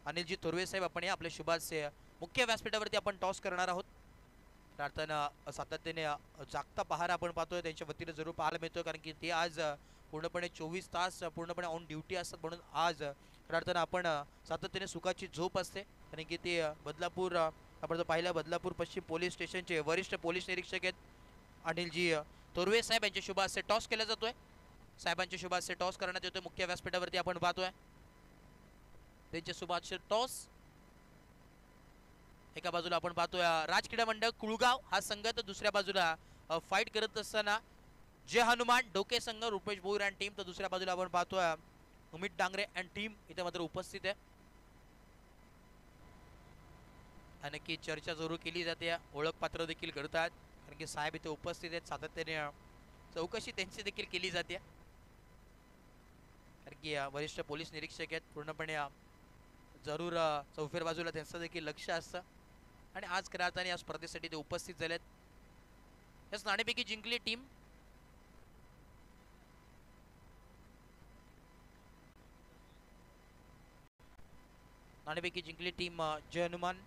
अनिलजी थोरवे साहेब आपण या. आपल्या शुभाशय मुख्य व्यासपीठावरती आपण टॉस करणार आहोत. प्रार्थना सातत्याने जागता पहारा आपण पाहतोय त्यांच्या वतीने जरूर पाहायला मिळतोय, कारण की ते आज पूर्णपणे 24 तास पूर्णपणे ऑन ड्युटी असतात. म्हणून आज प्रार्थना आपण सातत्याने सुखाची झोप असते, कारण की ते बदलापूर आपण पाहिलं बदलापूर पश्चिम पोलीस स्टेशनचे वरिष्ठ पोलीस निरीक्षक आहेत अनिलजी थोरवे साहेब. यांच्या शुभ हस्ते टॉस केला जातोय. साहेबांच्या शुभ हस्ते टॉस करण्यात येतोय. मुख्य व्यासपीठावरती आपण पाहतोय त्यांच्या शुभ हस्ते टॉस. एका बाजूला आपण पाहतोय राज क्रीडा मंडळ कुळगाव हा संघ, तर दुसऱ्या बाजूला फाईट करत असताना जय हनुमान डोके संघ रुपेश भोईर अँड टीम, तर दुसऱ्या बाजूला आपण पाहतोय उमित डांगरे अँड टीम इथे मात्र उपस्थित आहे. आणखी चर्चा जरूर केली जाते. ओळखपात्र देखील करतात, कारण की साहेब इथे उपस्थित आहेत. सातत्याने चौकशी त्यांची देखील केली जाते, कारण की वरिष्ठ पोलीस निरीक्षक आहेत. पूर्णपणे जरूर चौफेर बाजूला त्यांचं देखील लक्ष असतं आणि आज खऱ्या अर्थाने या स्पर्धेसाठी ते उपस्थित झालेत. याच नाणेफेकी जिंकली टीम नाणेफेकी जिंकली टीम जय हनुमान.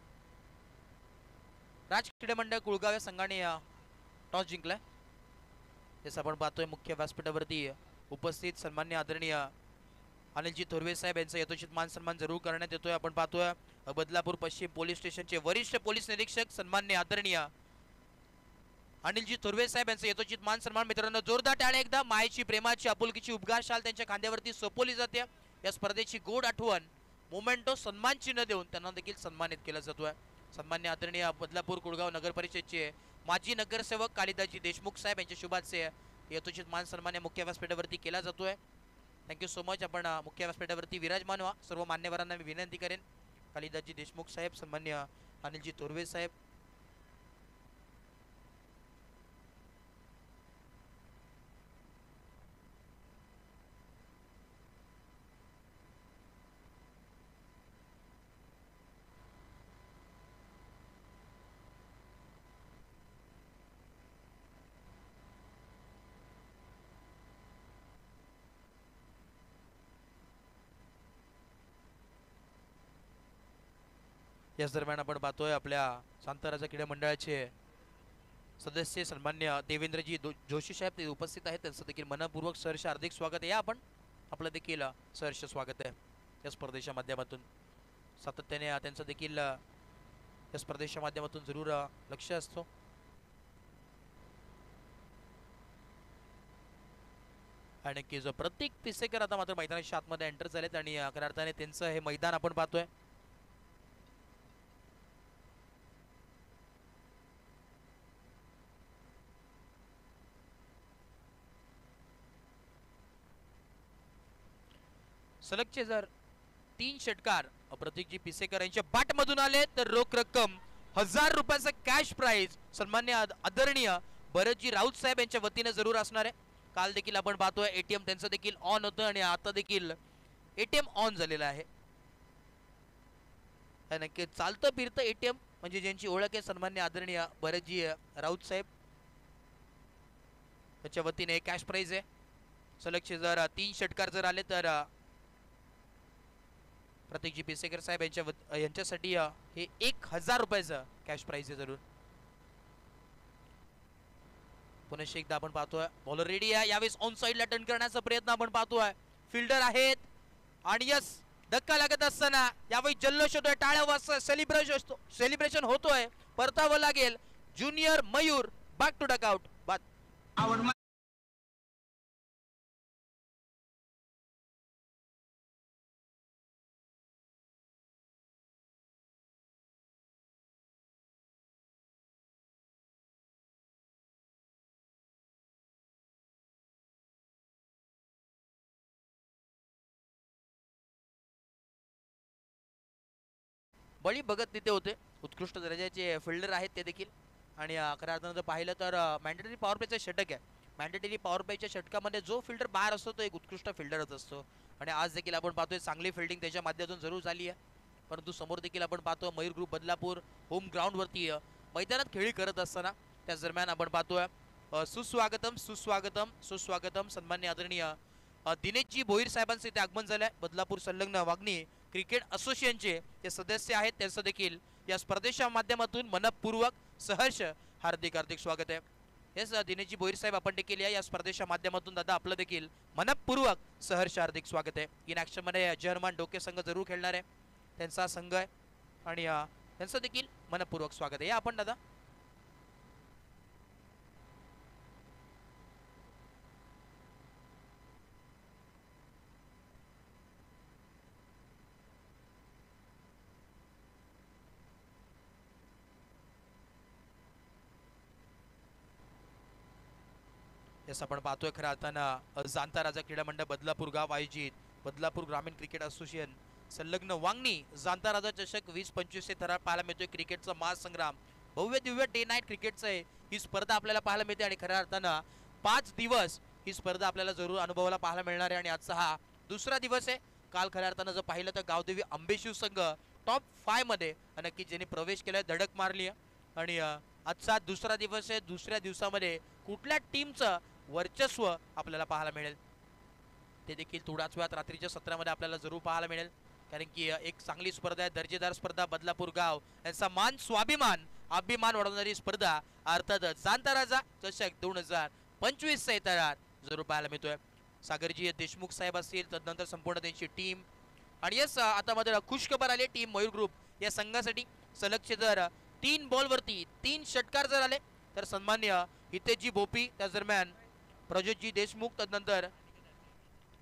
राज क्रीडा मंडळ कुळगाव या संघाने टॉस जिंकलाय. जसं आपण पाहतोय मुख्य व्यासपीठावरती उपस्थित सन्मान्य आदरणीय अनिलजी थोरवे साहेब यांचा यथोचित मान सन्मान जरूर करण्यात येतोय. आपण पाहतोय बदलापूर पश्चिम पोलीस स्टेशनचे वरिष्ठ पोलीस निरीक्षक सन्मान्य आदरणीय अनिलजी थोरवे साहेब यांचा यथोचित मान सन्मान. मित्रांनो जोरदार टाळ्या एकदा. मायेची प्रेमाची आपुलकीची उद्गार शाल त्यांच्या खांद्यावरती सोपवली जाते. या स्पर्धेची गोड आठवण मोमेंटो सन्मान चिन्ह देऊन त्यांना देखील सन्मानित केला जातोय. सन्मान्य आदरणीय बदलापूर कुळगाव नगर परिषदचे माजी नगरसेवक कालिदासजी देशमुख साहेब यांच्या शुभाचे यथोचित मान सन्मान मुख्य व्यासपीठावरती केला जातोय. Thank you so much. आपण मुख्य व्यासपीठावरती विराजमान व्हा. सर्व मान्यवरांना मी विनंती करेन. कालिदासजी देशमुख साहेब, सन्मान्य अनिलजी थोरवे साहेब, याच दरम्यान आपण पाहतोय आपल्या शांतराजा क्रीडा मंडळाचे सदस्य सन्मान्य देवेंद्रजी जोशी साहेब ते उपस्थित आहेत. त्यांचं देखील मनपूर्वक सहर्ष हार्दिक स्वागत आहे. आपण आपलं देखील सहर्ष स्वागत आहे या स्पर्धेच्या माध्यमातून. सातत्याने त्यांचं देखील या स्पर्धेच्या माध्यमातून जरूर लक्ष असतो. आणि नक्कीच प्रत्येक पिसेकर आता मात्र मैदानाच्या आतमध्ये एंटर झालेत आणि खऱ्या अर्थाने त्यांचं हे मैदान आपण पाहतोय. सलगचे जर 3 षटकार प्रतीकजी पिसेकर यांच्या बाट मधून आले तर रोख रक्कम 1000 रुपयाचा कॅश प्राइज सन्मान्य आदरणीय भरतजी राऊत साहेब यांच्या वतीने जरूर असणार आहे. काल देखील आपण पाहतोय एटीएम त्यांचं देखील ऑन होतं आणि आता देखील एटीएम ऑन झालेलं आहे. नक्की चालतं फिरतं एटीएम म्हणजे ज्यांची ओळख आहे सन्मान्य आदरणीय भरतजी राऊत साहेब त्याच्या वतीने कॅश प्राइज आहे. सलगचे जर 3 षटकार जर आले तर प्रतीकजी पिसेकर साहेब यांच्यासाठी हे 1000 रुपयाचं कॅश प्राइज आहे जरूर. पुन्हा एकदा आपण पाहतोय बॉलर रेडी आहे. यावेळेस ऑन साइडला टर्न करण्याचा प्रयत्न आपण पाहतोय. फिल्डर आहेत आणि यस धक्का लागत असताना यावेळी जल्लोष होतोय. टाळ्या वाजता सेलिब्रेशन होतोय. परतावं लागेल. Junior Mayur back to dugout. बळी भगत तिथे होते. उत्कृष्ट दर्जाचे फिल्डर आहेत ते देखील. आणि खऱ्या अर्थानं जर पाहिलं तर मॅन्डेटरी पॉवर प्लेचा षटक आहे. मॅन्डेटरी पॉवर प्लेच्या षटकामध्ये जो फिल्डर बाहेर असतो तो एक उत्कृष्ट फिल्डरच असतो. आणि आज देखील आपण पाहतोय चांगली फिल्डिंग त्याच्या माध्यमातून जरूर झाली आहे. परंतु समोर देखील आपण पाहतो मयूर ग्रुप बदलापूर होम ग्राउंडवरती मैदानात खेळी करत असताना त्याच दरम्यान आपण पाहतोय सुस्वागतम सुस्वागतम सुस्वागतम सन्मान्य आदरणीय दिनेशजी भोईर साहेबांचे इथे आगमन झालंय. बदलापूर संलग्न वागणी क्रिकेट असोसिएशनचे ते सदस्य आहेत. त्यांचं देखील या स्पर्धेच्या माध्यमातून मनपूर्वक सहर्ष हार्दिक हार्दिक स्वागत आहे. हेच दिनेशजी भोईर साहेब आपण देखील या स्पर्धेच्या माध्यमातून दादा आपलं देखील मनपूर्वक सहर्ष हार्दिक स्वागत आहे. इन ॲक्शन मध्ये जय हनुमान डोके संघ जरूर खेळणार आहे. त्यांचा संघ आहे आणि त्यांचं देखील मनपूर्वक स्वागत आहे. या आपण दादा आपण पाहतोय खऱ्या अर्थानं जाणता राजा क्रीडा मंडळ बदलापूर गाव आयोजित बदलापूर ग्रामीण क्रिकेट असोसिएशन संलग्न वांगणी जाणता राजा चषक 20-25 हे थरार पाहायला मिळतोय. क्रिकेटचा महासंग्राम भव्य दिव्य डे नाईट क्रिकेटचं आहे. ही स्पर्धा आपल्याला पाहायला मिळते आणि खऱ्या अर्थानं 5 दिवस ही स्पर्धा आपल्याला जरूर अनुभवायला पाहायला मिळणार आहे. आणि आजचा हा दुसरा दिवस आहे. काल खऱ्या अर्थानं जर पाहिलं तर गावदेवी आंबेशिव संघ टॉप 5 मध्ये नक्की ज्यांनी प्रवेश केलाय धडक मारली आहे आणि आजचा दुसरा दिवस आहे. दुसऱ्या दिवसामध्ये कुठल्या टीमचं वर्चस्व आपल्याला पाहायला मिळेल ते देखील थोड्याच वेळात रात्रीच्या सत्रामध्ये आपल्याला जरूर पाहायला मिळेल. कारण की एक चांगली स्पर्धा आहे, दर्जेदार स्पर्धा. बदलापूर गाव यांचा मान स्वाभिमान अभिमान वाढवणारी स्पर्धा अर्थातच जाणता राजा चषक 2025 इतरात जरूर पाहायला मिळतोय. सागरजी देशमुख साहेब असतील, तदनंतर संपूर्ण त्यांची टीम. आणि यस आता मध्ये खुशखबर आली टीम मयूर ग्रुप या संघासाठी. सलगचे जर 3 बॉलवरती 3 षटकार जर आले तर सन्मान्य हितेशजी भोपी, त्याच दरम्यान प्रज्योतजी देशमुख, तदनंतर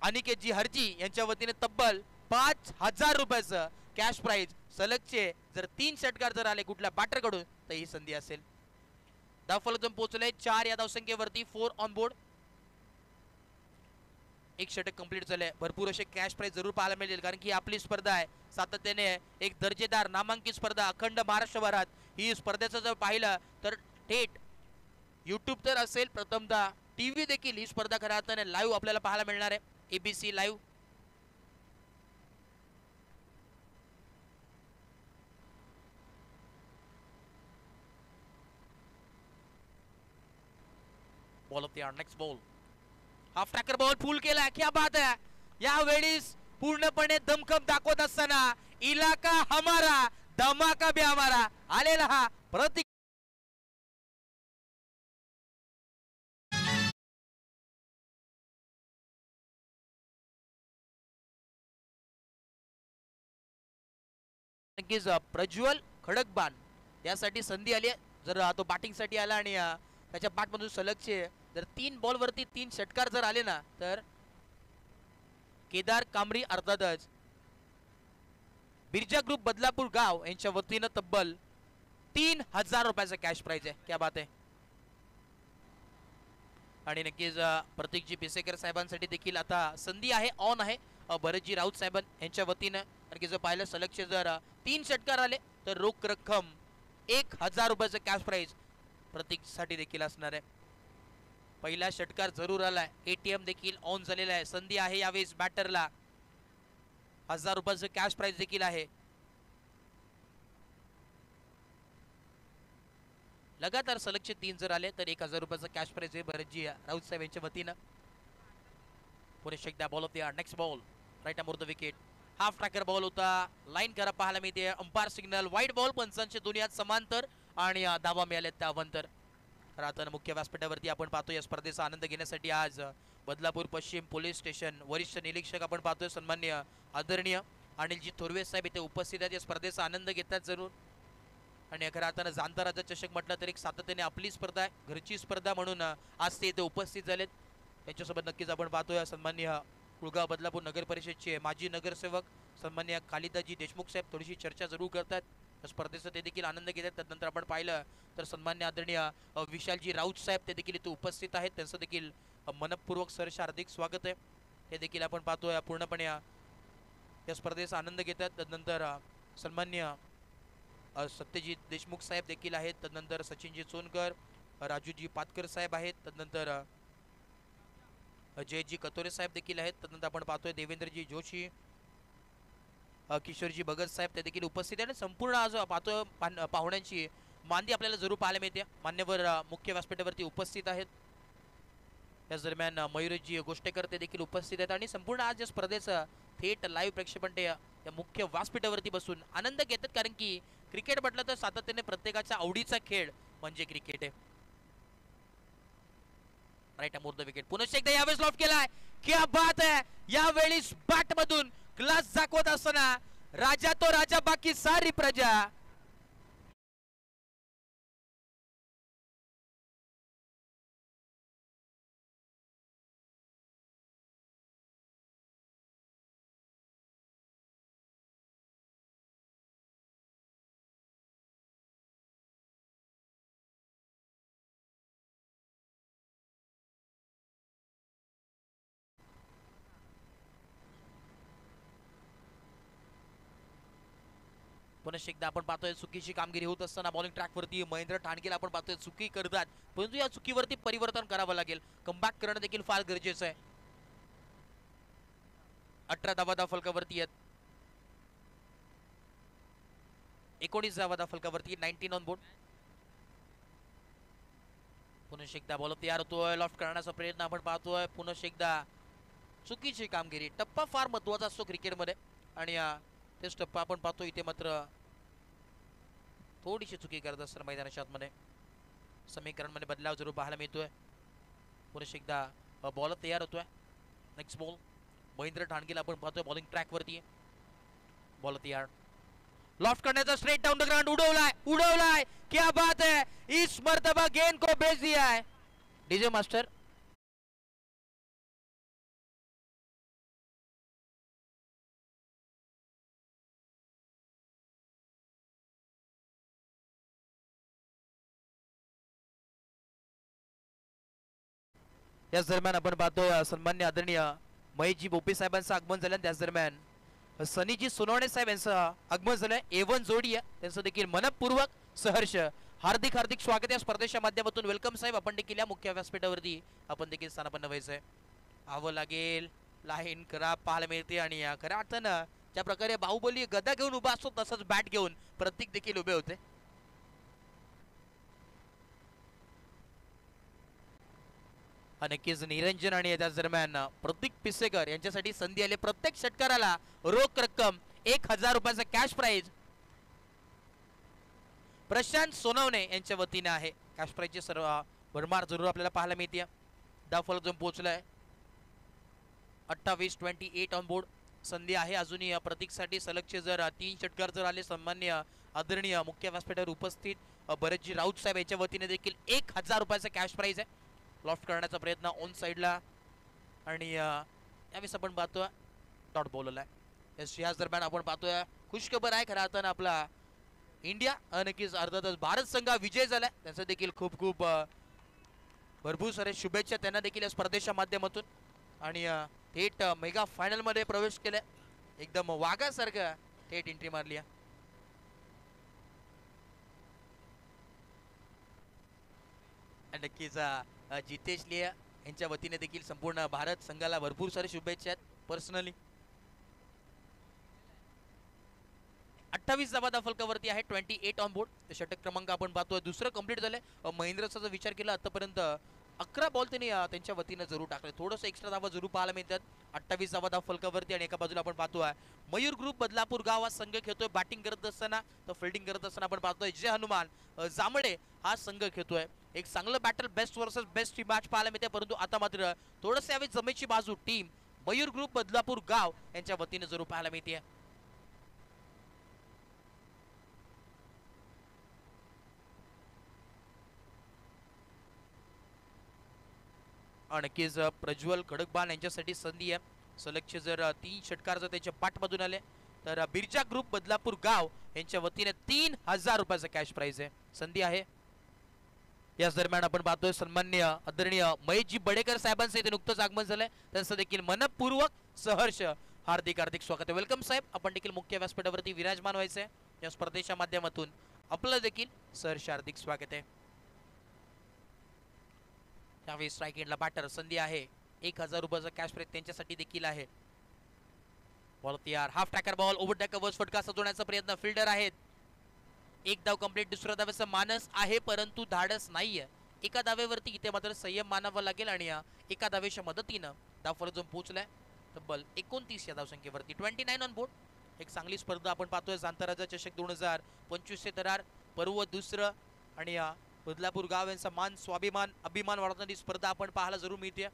अनिकेतजी हरजी यांच्या वतीने तब्बल 5,000 रुपयाचं कॅश प्राइज. सलगचे जर 3 षटकार जर आले कुठल्या बॅटर कडून तर ही संधी असेल. धावफलक पोहोचले 4 या धावसंख्येवरती, 4 ऑन बोर्ड. एक षटक कंप्लीट झाले. भरपूर असे कॅश प्राइज जरूर पाहायला मिळेल कारण की आपली स्पर्धा आहे सातत्याने एक दर्जेदार नामांकित स्पर्धा. अखंड महाराष्ट्रभरात ही स्पर्धेचं जर पाहिलं तर थेट यूट्यूब तर असेल, प्रथमतः टीव्ही देखील ही स्पर्धा खऱ्या अर्थाने लाईव्ह आपल्याला पाहायला मिळणार आहे. ABC live. Ball of the next ball. Half tracker ball फुल केला. क्या बात आहे. यावेळीस पूर्णपणे दमखम दाखवत असताना इलाका हमारा धमाका भी हमारा आलेला हा प्रतीक. नक्कीच प्रज्वल खडकबान यासाठी संधी आली. जर तो बॅटिंग साठी आला आणि त्याच्या बॅटमधून सलगचे जर 3 बॉलवरती 3 षटकार जर आले ना तर केदार कांबरी अर्थातच बिरजा ग्रुप बदलापूर गाव यांच्या वतीनं तब्बल 3,000 रुपयाचा कॅश प्राइज आहे. क्या बात आहे. आणि नक्कीच प्रतीकजी पिसेकर साहेबांसाठी देखील आता संधी आहे, ऑन आहे. भरतजी राऊत साहेब यांच्या वतीनं कारण की जर पाहिलं सलगचे जर 3 षटकार आले तर रोख रक्कम 1,000 रुपयाचं कॅश प्राइज प्रतीक साठी देखील असणार आहे. पहिला षटकार जरूर आलाय. एटीएम देखील ऑन झालेला आहे. संधी आहे यावेळेस बॅटरला. 1,000 रुपयाचं कॅश प्राइज देखील आहे. लगातार सलगचे 3 जर आले तर 1,000 रुपयाचं कॅश प्राइज आहे भरतजी राऊत साहेब यांच्या वतीनं. पुढे एकदा ball of the next ball. Right arm over the wicket. Half tracker ball होता. लाईन करा पाहायला मिळते. Umpire signal wide ball. पंचांचे दोन्ही हात समांतर आणि धावा मिळाले त्यानंतर राहताना मुख्य व्यासपीठावरती आपण पाहतोय या स्पर्धेचा आनंद घेण्यासाठी आज बदलापूर पश्चिम पोलीस स्टेशन वरिष्ठ निरीक्षक आपण पाहतोय सन्माननीय आदरणीय अनिलजी थोरवे साहेब इथे उपस्थित आहेत. या स्पर्धेचा आनंद घेतात जरूर. आणि खरं राहताना जाणता राजा चषक म्हटलं तर एक सातत्याने आपली स्पर्धा आहे, घरची स्पर्धा म्हणून आज ते इथे उपस्थित झालेत. त्यांच्यासोबत नक्कीच आपण पाहतोय सन्माननीय कुळगाव बदलापूर नगर परिषदचे माजी नगरसेवक सन्माननीय कालिदाजी देशमुख साहेब थोडीशी चर्चा जरूर करतात. स्पर्धेचा ते देखील आनंद घेतात. त्यानंतर आपण पाहिलं तर सन्मान्य आदरणीय विशालजी राऊत साहेब ते देखील इथे उपस्थित आहेत. त्यांचं देखील मनपूर्वक सहर्ष हार्दिक स्वागत आहे. ते देखील आपण पाहतोय पूर्णपणे या स्पर्धेचा आनंद घेतात. त्यानंतर सन्मान्य सत्यजित देशमुख साहेब देखील आहेत. त्यानंतर सचिनजी सोनकर, राजूजी पातकर साहेब आहेत. त्यानंतर जयजी कतोरे साहेब देखील आहेत. त्यानंतर आपण पाहतोय देवेंद्रजी जोशी, किशोरजी भगत साहेब ते देखील उपस्थित आहे. आणि संपूर्ण आज पाहतोय पाहुण्यांची मांदी आपल्याला जरूर पाहायला मिळते. मान्यवर मुख्य व्यासपीठावरती उपस्थित आहेत. त्याच दरम्यान मयूरजी गोष्टेकर ते देखील उपस्थित आहेत. आणि संपूर्ण आज या स्पर्धेचं थेट लाईव्ह प्रक्षेपण ते या मुख्य व्यासपीठावरती बसून आनंद घेतात. कारण की क्रिकेट म्हटलं तर सातत्याने प्रत्येकाचा आवडीचा खेळ म्हणजे क्रिकेट आहे. Right arm over the wicket. पुन्हा एकदा यावेळेस लॉफ्ट केलाय. क्या बात आहे. यावेळी बॅट मधून क्लास दाखवत असताना राजा तो राजा बाकी सारी प्रजा. पुन्हा एकदा आपण पाहतोय चुकीची कामगिरी होत असताना बॉलिंग ट्रॅकवरती महेंद्र ठाणगेला आपण पाहतोय चुकी करतात. परंतु या चुकीवरती परिवर्तन करावं लागेल. कमबॅक करणं देखील फार गरजेचं आहे. 18 धावा फलकावरती आहेत. 19 धावा फलकावरती 19 ऑन बोर्ड. पुन्हा एकदा बॉल तयार होतोय, लॉफ्ट करण्याचा प्रयत्न आपण पाहतोय. पुन्हा एकदा चुकीची कामगिरी. टप्पा फार महत्वाचा असतो क्रिकेटमध्ये आणि तेच टप्पा आपण पाहतो इथे मात्र थोडीशी चुकी करत असताना मैदानाच्या आतमध्ये समीकरणमध्ये बदलाव जरूर पाहायला मिळतोय. पुन्हा एकदा बॉल तयार होतोय. नेक्स्ट बॉल महेंद्र ठाणगेला आपण पाहतोय बॉलिंग ट्रॅक वरती. बॉल तयार, लॉफ्ट करण्याचा, स्ट्रेट डाउन द ग्राउंड, उडवलाय. क्या बात है, इस मर्तबा गेंद को भेज दिया है. डीजे मास्टर याच दरम्यान आपण पाहतोय सन्मान्य आदरणीय महेशजी बोपे साहेबांचं आगमन झालं. त्याच दरम्यान सनीजी सोनवणे साहेब यांचं आगमन झालंय. A1 जोडी आहे, त्यांचं देखील मनपूर्वक सहर्ष हार्दिक हार्दिक स्वागत या स्पर्धेच्या माध्यमातून. वेलकम साहेब, आपण देखील या मुख्य व्यासपीठावरती आपण देखील स्थानापन्न व्हायचंय. आव लागेल, लाईन करा पाहायला मिळते आणि खऱ्या अर्थानं ज्या प्रकारे बाहुबली गदा घेऊन उभा असतो तसंच बॅट घेऊन प्रतीक देखील उभे होते. नक्कीच निरंजन आणि त्याच दरम्यान प्रतीक पिसेकर यांच्यासाठी संधी आली. प्रत्येक षटकाराला रोख रक्कम 1000 रुपयाचा कॅश प्राइज प्रशांत सोनवणे यांच्या वतीने आहे. कॅश प्राइजची सर्व भरमार जरूर आपल्याला पाहायला मिळते. दाफल जो पोहोचलाय 28-28 ऑन बोर्ड. संधी आहे अजूनही प्रतीकसाठी. सलगचे जर 3 षटकार जर आले सन्मान्य आदरणीय मुख्य व्यासपीठावर उपस्थित भरतजी राऊत साहेब यांच्या वतीने देखील 1000 रुपयाचा कॅश प्राइज आहे. लॉफ्ट करण्याचा प्रयत्न ऑन साइडला आणि यावेळेस आपण पाहतोय डॉट बॉलला आहे. याच दरम्यान आपण पाहतोय खुशखबर आहे खऱ्या अर्थानं आपला इंडिया नक्कीच अर्थातच भारत संघ विजय झालाय. त्यांचं देखील खूप खूप भरपूर सारे शुभेच्छा त्यांना देखील या स्पर्धेच्या माध्यमातून. आणि थेट मेगा फायनल मध्ये प्रवेश केलाय. एकदम वाघासारखं थेट एंट्री मारली आहे. नक्कीच जितेश लिया यांच्या वतीने देखील संपूर्ण भारत संघाला भरपूर सारे शुभेच्छा आहेत पर्सनली. 28 धावा फलकावरती आहे. 28 ऑन बोर्ड. षटक क्रमांक आपण पाहतोय दुसरं कंप्लीट झालंय. महेंद्रचा जर विचार केला आतापर्यंत 11 बॉल त्यांनी त्यांच्या वतीने जरूर टाकले. थोडंसं एक्स्ट्रा धावा जरूर पाहायला मिळतात. 28 धावा फलकावरती आणि एका बाजूला आपण पाहतोय मयूर ग्रुप बदलापूर गाव हा संघ खेळतोय. बॅटिंग करत असताना तर फिल्डिंग करत असताना आपण पाहतोय जय हनुमान जांभळे हा संघ खेळतोय. एक चांगलं बॅटल बेस्ट वर्सेस बेस्ट ही मॅच पाहायला मिळते. परंतु आता मात्र थोडंसं यावेळी जमेची बाजू टीम मयूर ग्रुप बदलापूर गाव यांच्या वतीने जरूर पाहायला मिळते. नक्कीच प्रज्वल खडकबाण यांच्यासाठी संधी आहे. सलगचे जर 3 षटकार जर त्याच्या पाठमधून आले तर बिरजा ग्रुप बदलापूर गाव यांच्या वतीने 3000 रुपयाचा कॅश प्राइज आहे. संधी आहे. याच दरम्यान आपण पाहतोय सन्मान्य आदरणीय महेशजी बडेकर साहेबांचं इथे नुकतंच आगमन झालंय. त्यांचं देखील मनपूर्वक सहर्ष हार्दिक हार्दिक स्वागत आहे. वेलकम साहेब, आपण देखील मुख्य व्यासपीठावरती विराजमान व्हायचंय. या स्पर्धेच्या माध्यमातून आपलं देखील सहर्ष हार्दिक स्वागत आहे. त्यावेळी स्ट्राइक एंडला बॅटर संधी आहे. 1000 रुपयाचा कॅश प्राइज त्यांच्यासाठी देखील आहे. बॉल तयार, half tracker ball, over the covers फटका सजवण्याचा प्रयत्न. फिल्डर आहेत. एक धाव कंप्लीट. दुसऱ्या धावेचा मानस आहे परंतु धाडस नाहीये. एका धावेवरती इथे मात्र संयम मानावा लागेल आणि एका धावेच्या मदतीनं धाव फलक जो पोहोचलाय तब्बल 29 या धावसंख्येवरती. 29 ऑन बोर्ड. एक चांगली स्पर्धा आपण पाहतोय. आंतरराज्य चषक 2025 चे थरार पर्व दुसरं आणि बदलापूर गाव यांचा मान स्वाभिमान अभिमान वाढवणारी स्पर्धा आपण पाहायला जरूर मिळते.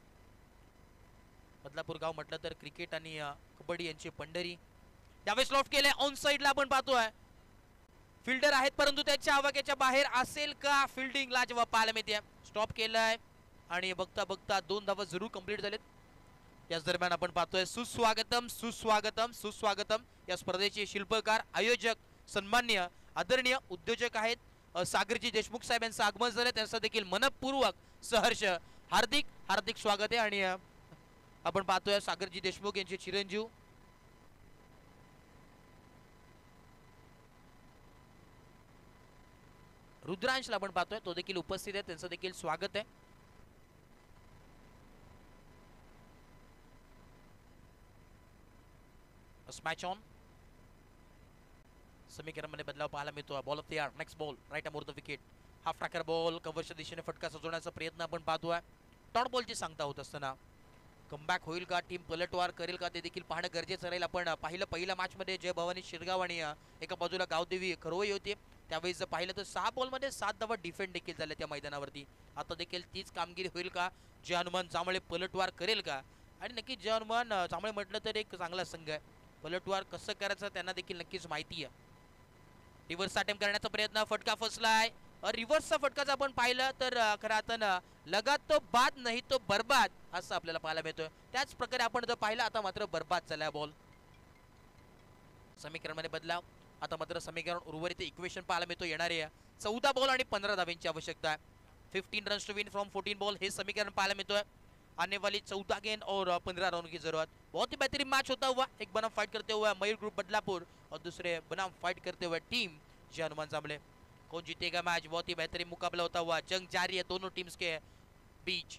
बदलापूर गाव म्हटलं तर क्रिकेट आणि कबड्डी यांची पंढरी. त्यावेळेस लॉफ्ट केले ऑन साइडला आपण पाहतोय फिल्डर आहेत परंतु त्याच्या आवाक्याच्या बाहेर असेल का. फिल्डिंग लाजवाब पाहायला मिळते. स्टॉप केलाय आणि बघता बघता 2 धावा जरूर कंप्लीट झालेत. याच दरम्यान आपण पाहतोय सुस्वागतम सुस्वागतम सुस्वागतम. या स्पर्धेचे शिल्पकार आयोजक सन्मान्य आदरणीय उद्योजक आहेत सागरजी देशमुख साहेब यांचं आगमन झालं. त्यांचं देखील मनपूर्वक सहर्ष हार्दिक हार्दिक स्वागत आहे. आणि आपण पाहतोय सागरजी देशमुख यांचे चिरंजीव रुद्रांशला आपण पाहतोय तो देखील उपस्थित आहे. त्यांचं देखील स्वागत आहे. स्मॅच ऑन. समीकरणमध्ये बदलाव पाहायला मिळतो. Ball of the yard. Next ball right arm over the wicket. Half tracker ball कव्हरच्या दिशेने फटका सजवण्याचा प्रयत्न आपण पाहतोय. टॉट बॉलची सांगता होत असताना कमबॅक होईल का, टीम पलटवार करेल का, ते देखील पाहणं गरजेचं राहील. आपण पाहिलं पहिल्या मॅचमध्ये जय भवानी शिरगाव आणि एका बाजूला गावदेवी खरवई होती, त्यावेळेस जर पाहिलं तर 6 बॉलमध्ये 7 धावा डिफेंड देखील झाल्या त्या मैदानावरती. आता देखील तीच कामगिरी होईल का, जय हनुमान जांभळे पलटवार करेल का. आणि नक्की जय हनुमान जांभळे म्हटलं तर एक चांगला संघ आहे, पलटवार कसं करायचं त्यांना देखील नक्कीच माहिती आहे. रिव्हर्स अटेम्प्ट करण्याचा प्रयत्न, फटका फसलाय. रिव्हर्सचा फटका जर आपण पाहिलं तर खरं आता लगा तो बाद नाही तो बर्बाद असं आपल्याला पाहायला मिळतोय. त्याच प्रकारे आपण जर पाहिलं आता मात्र बर्बाद झालाय बॉल. समीकरणमध्ये बदलाव, आता मात्र समीकरण उर्वरित इक्वेशन पाहायला मिळतो. येणारे 14 बॉल आणि 15 धाब्यांची आवश्यकता आहे. 15 runs to win from 14 ball हे समीकरण पाहायला मिळतोय. आने वाली 14 गेंद और 15 रनों की जरूरत. बहुत ही बेहतरीन मैच होता हुआ, एक बनाम फाइट करते हुए मयूर ग्रुप बदलापुर और दूसरे बनाम फाइट करते हुए टीम जय हनुमान जांभळे. कौन जीतेगा मैच, बहुत ही बेहतरीन मुकाबला होता हुआ, जंग जारी है दोनों टीम्स के बीच.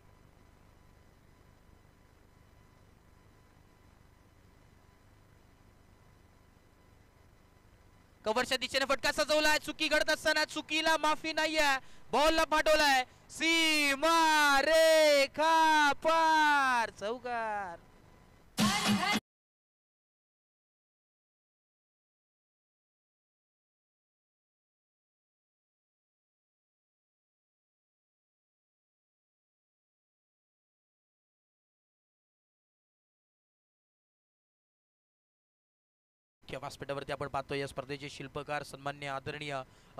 कव्हरच्या दिशेने फटका सजवलाय, चुकी घडत असताना चुकीला माफी नाहीये. बॉलला पाठवलाय सीमा रेखा पार, चौकार. व्यासपीठावरती आपण पाहतोय या स्पर्धेचे शिल्पकार सन्मान्य आदरणीय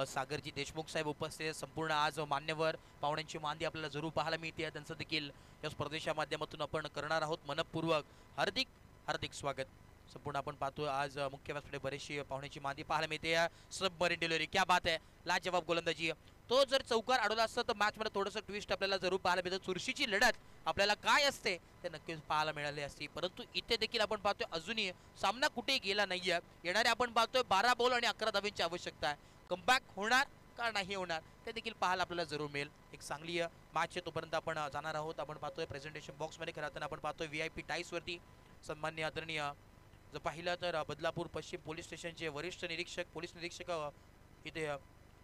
सागरजी देशमुख साहेब उपस्थित. संपूर्ण आज मान्यवर पाहुण्यांची मांदी आपल्याला जरूर पाहायला मिळते, त्यांचं देखील या स्पर्धेच्या माध्यमातून आपण करणार आहोत मनपूर्वक हार्दिक हार्दिक स्वागत. संपूर्ण आपण पाहतोय आज मुख्य व्यासपीठावर बरीचशी पाहुण्याची मांदी पाहायला मिळते. सबमरीन डिलिव्हरी, क्या बात आहे, लाजवाब गोलंदाजी. तो जर चौकार अडवला असता तर मॅच मध्ये थोडंसं ट्विस्ट आपल्याला जरूर पाहायला मिळतं. चुरशीची लढत आपल्याला काय असते ते नक्कीच पाहायला मिळाले असते, परंतु इथे देखील आपण पाहतोय अजूनही सामना कुठेही गेला नाहीये. येणारे आपण पाहतोय 12 बॉल आणि 11 धाब्यांची आवश्यकता आहे. कमबॅक होणार का नाही होणार ते देखील पाहायला आपल्याला जरूर मिळेल. एक चांगली मॅच आहे, तोपर्यंत आपण जाणार आहोत. आपण पाहतोय प्रेझेंटेशन बॉक्समध्ये खरं आपण पाहतोय VIP टाईस वरती सन्मान्य आदरणीय जर पाहिलं तर बदलापूर पश्चिम पोलीस स्टेशनचे वरिष्ठ निरीक्षक पोलीस निरीक्षक इथे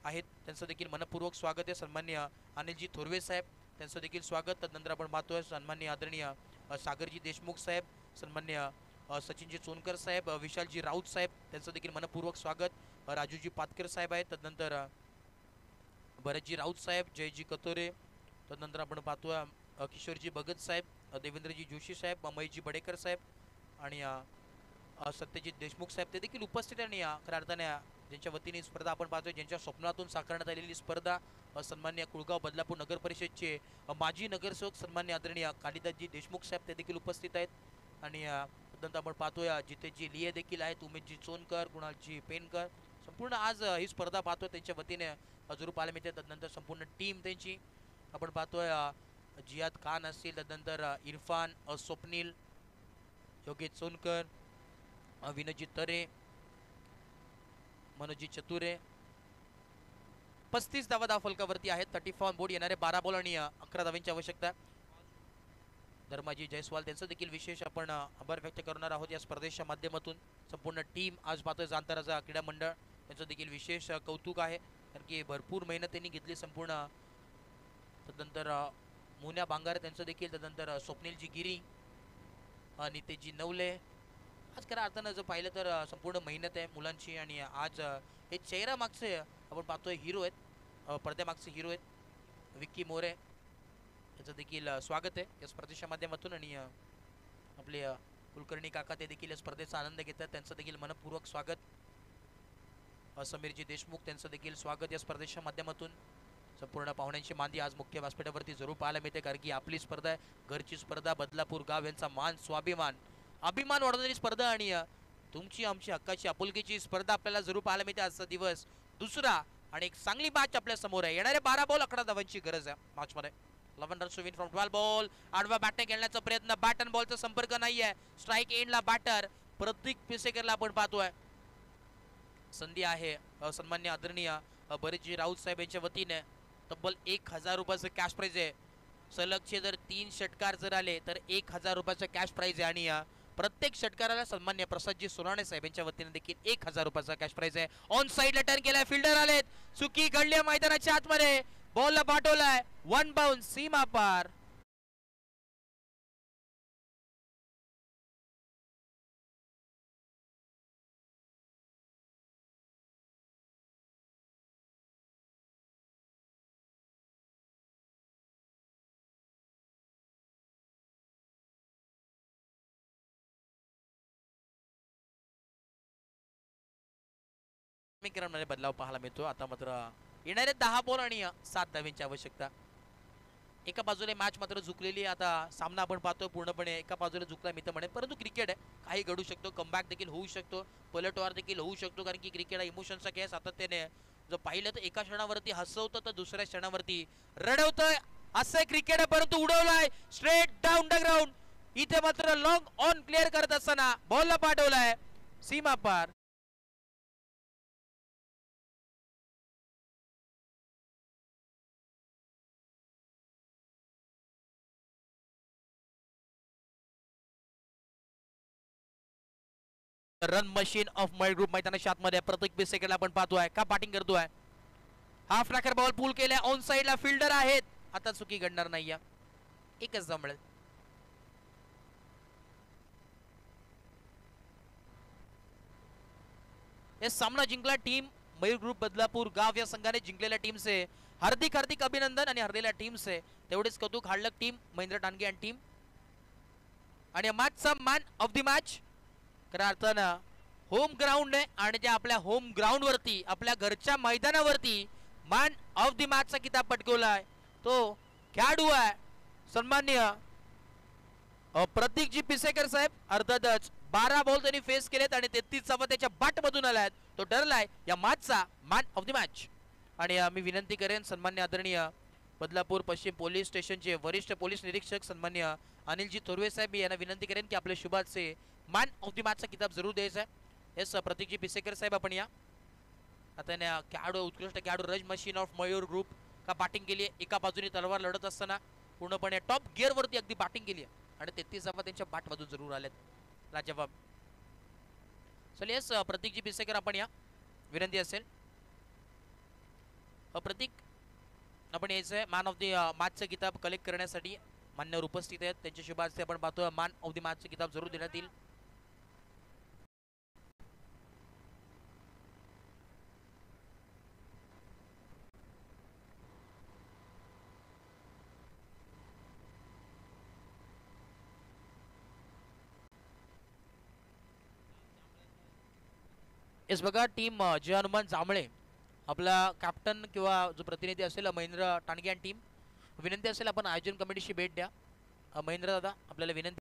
आहेत, त्यांचं देखील मनपूर्वक स्वागत आहे. सन्मान्य अनिलजी थोरवे साहेब त्यांचं देखील स्वागत. त्यानंतर आपण पाहतोय सन्मान्य आदरणीय सागरजी देशमुख साहेब, सन्मान्य सचिनजी सोनकर साहेब, विशालजी राऊत साहेब त्यांचं देखील मनपूर्वक स्वागत. राजूजी पातकर साहेब आहेत, त्यानंतर भरतजी राऊत साहेब, जयजी कतोरे, त्यानंतर आपण पाहतोय किशोरजी भगत साहेब, देवेंद्रजी जोशी साहेब, मयजी बडेकर साहेब आणि सत्यजित देशमुख साहेब ते देखील उपस्थित आहे. आणि खऱ्या अर्थाने ज्यांच्या वतीने स्पर्धा आपण पाहतोय, ज्यांच्या स्वप्नातून साकारण्यात आलेली स्पर्धा, सन्मान्य कुळगाव बदलापूर नगर परिषदचे माजी नगरसेवक सन्मान्य आदरणीय कालिदासजी देशमुख साहेब ते देखील उपस्थित आहेत. आणि त्यानंतर आपण पाहतोय जितेशजी लिये देखील आहेत, उमेशजी सोनकर, कुणालजी पेनकर, संपूर्ण आज ही स्पर्धा पाहतोय त्यांच्या वतीने जरूर पाहायला मिळते. त्यानंतर संपूर्ण टीम त्यांची आपण पाहतोय जियाद खान असतील, त्यानंतर इरफान, स्वप्नील, योगेश सोनकर, विनोदजी तरे, मनोजी चतुरे. 35 धावा फलकावरती आहेत, 34 ऑन बोर्ड. येणारे 12 बॉल आणि 11 धावांची आवश्यकता. धर्माजी जयस्वाल त्यांचं देखील विशेष आपण आभार व्यक्त करणार आहोत या स्पर्धेच्या माध्यमातून. संपूर्ण टीम आज पाहतोय जांताराजा क्रीडा मंडळ त्यांचं देखील विशेष कौतुक आहे, कारण की भरपूर मेहनत त्यांनी घेतली संपूर्ण. त्यानंतर मुन्या बांगार त्यांचं देखील, त्यानंतर स्वप्नीलजी गिरी, नितेशजी नवले. आज खऱ्या अर्थानं जर पाहिलं तर संपूर्ण मेहनत आहे मुलांची. आणि आज हे चेहरा मागचे आपण पाहतोय हिरो आहेत, पडद्यामागचे हिरो आहेत, विक्की मोरे, याचं देखील स्वागत आहे या स्पर्धेच्या माध्यमातून. आणि आपले कुलकर्णी काका ते देखील या स्पर्धेचा आनंद घेतात, त्यांचं देखील मनपूर्वक स्वागत. समीरजी देशमुख त्यांचं देखील स्वागत या स्पर्धेच्या माध्यमातून. संपूर्ण पाहुण्यांची मांदी आज मुख्य व्यासपीठावरती जरूर पाहायला मिळते, कारण की आपली स्पर्धा आहे, घरची स्पर्धा, बदलापूर गाव यांचा मान स्वाभिमान अभिमान वाढवणारी स्पर्धा आणि तुमची आमची हक्काची आपुलकीची स्पर्धा आपल्याला जरूर पाहायला मिळते. आजचा दिवस दुसरा आणि एक चांगली मॅच आपल्या समोर आहे. येणारे 12 बॉल 11 धावांची गरज आहे मॅच मध्ये. 11 runs to win from 12 ball. आडवा बॅटने खेळण्याचा प्रयत्न, बॅट अँड बॉलचा संपर्क नाहीये. स्ट्राईक एंडला बॅटर प्रतीक पिसेकरला आपण पाहतोय. संधी आहे सन्मान्य आदरणीय भरतजी राऊत साहेब यांच्या वतीने तब्बल 1000 रुपयाचं कॅश प्राइज आहे. सलगचे जर 3 षटकार जर आले तर 1000 रुपयाचं कॅश प्राइज आहे. आणि प्रत्येक षटकाराला सन्मान्य प्रसादजी सोनाणे साहेब यांच्या वतीने देखील 1000 रुपयाचा कॅश प्राइज आहे. ऑन साइडला टर्न केलाय, फिल्डर आलेत, चुकी घडली मैदानाच्या आतमध्ये, बॉलला पाठवलाय, वन बाउन्स, सीमा पार. मध्ये बदलाव पाहायला मिळतो. आता मात्र येणारे 10 बॉल आणि 7 धावांची आवश्यकता. एका बाजूला मॅच मात्र झुकलेली, आता सामना आपण पाहतो पूर्णपणे एका बाजूला झुकला मी तर म्हणेन, परंतु क्रिकेट आहे, काही घडू शकतो, कमबॅक देखील होऊ शकतो, पलटवार देखील होऊ शकतो, कारण की क्रिकेट हा इमोशनचा खेळ सातत्याने. जर पाहिलं तर एका क्षणावरती हसवतं तर दुसऱ्या क्षणावरती रडवतं, असं क्रिकेट आहे. परंतु उडवलाय स्ट्रेट डाऊन द ग्राउंड. इथे मात्र लॉंग ऑन क्लिअर करत असताना बॉलला पाठवलाय, सीमा पार. रन मशीन ऑफ मय ग्रुप मैदानाच्या आतमध्ये प्रत्येक 20 सेकंड आपण पाहतोय का बॅटिंग करतोय. हाफ नॅकर बॉल पूल केलाय, ऑन साइडला फिल्डर आहेत, आता चुकी घडणार नाहीये, एकच धाव मिळेल. हे सामना जिंकला टीम मयूर ग्रुप बदलापूर गाव या संघाने जिंकलेल्या टीम से हार्दिक हार्दिक अभिनंदन, आणि हरलेल्या टीम से तेवढेच कौतुक. हाडलक टीम, महेंद्र टांगे आणि टीम. आणि मॅचचा मॅन ऑफ द मॅच खऱ्या अर्थानं होम ग्राउंड आहे, आणि त्या आपल्या होम ग्राउंड वरती, आपल्या घरच्या मैदानावरती मॅन ऑफ द मॅचचा किताब पटकवलाय तो खेळाडू आहे सन्मान्य प्रतीकजी पिसेकर साहेब. अर्थातच 12 बॉल त्यांनी फेस केलेत आणि 33 धावा त्याच्या बॅट मधून आल्यात. तो ठरलाय या मॅचचा मॅन ऑफ द मॅच. आणि मी विनंती करेन सन्मान्य आदरणीय बदलापूर पश्चिम पोलीस स्टेशनचे वरिष्ठ पोलीस निरीक्षक सन्मान्य अनिलजी थोरवे साहेब यांना विनंती करेन की आपल्या शुभाचे मॅन ऑफ द मॅचचा किताब जरूर द्यायचा आहे. येस प्रतीकजी पिसेकर साहेब आपण या. आता खेळाडू, उत्कृष्ट खेळाडू, रज मशीन ऑफ मयूर ग्रुप का बॅटिंग केली, एका बाजूने तलवार लढत असताना पूर्णपणे टॉप गिअर वरती अगदी बॅटिंग केली आणि 33 धावा त्यांच्या बॅट मधून जरूर आल्यात. लाजवाब. चल येस प्रतीकजी पिसेकर आपण या, विनंती असेल. प्रतीक आपण यायचंय मॅन ऑफ द मॅचचं किताब कलेक्ट करण्यासाठी. मान्यवर उपस्थित आहेत, त्यांच्या शुभ हस्ते आपण पाहतो मॅन ऑफ द मॅचचं किताब जरूर देण्यात येईल. येस बघा टीम जय हनुमान जांभळे, आपला कॅप्टन किंवा जो प्रतिनिधी असेल महेंद्र टांगे आणि टीम, विनंती असेल आपण आयोजन कमिटीशी भेट द्या. महेंद्र दादा आपल्याला विनंती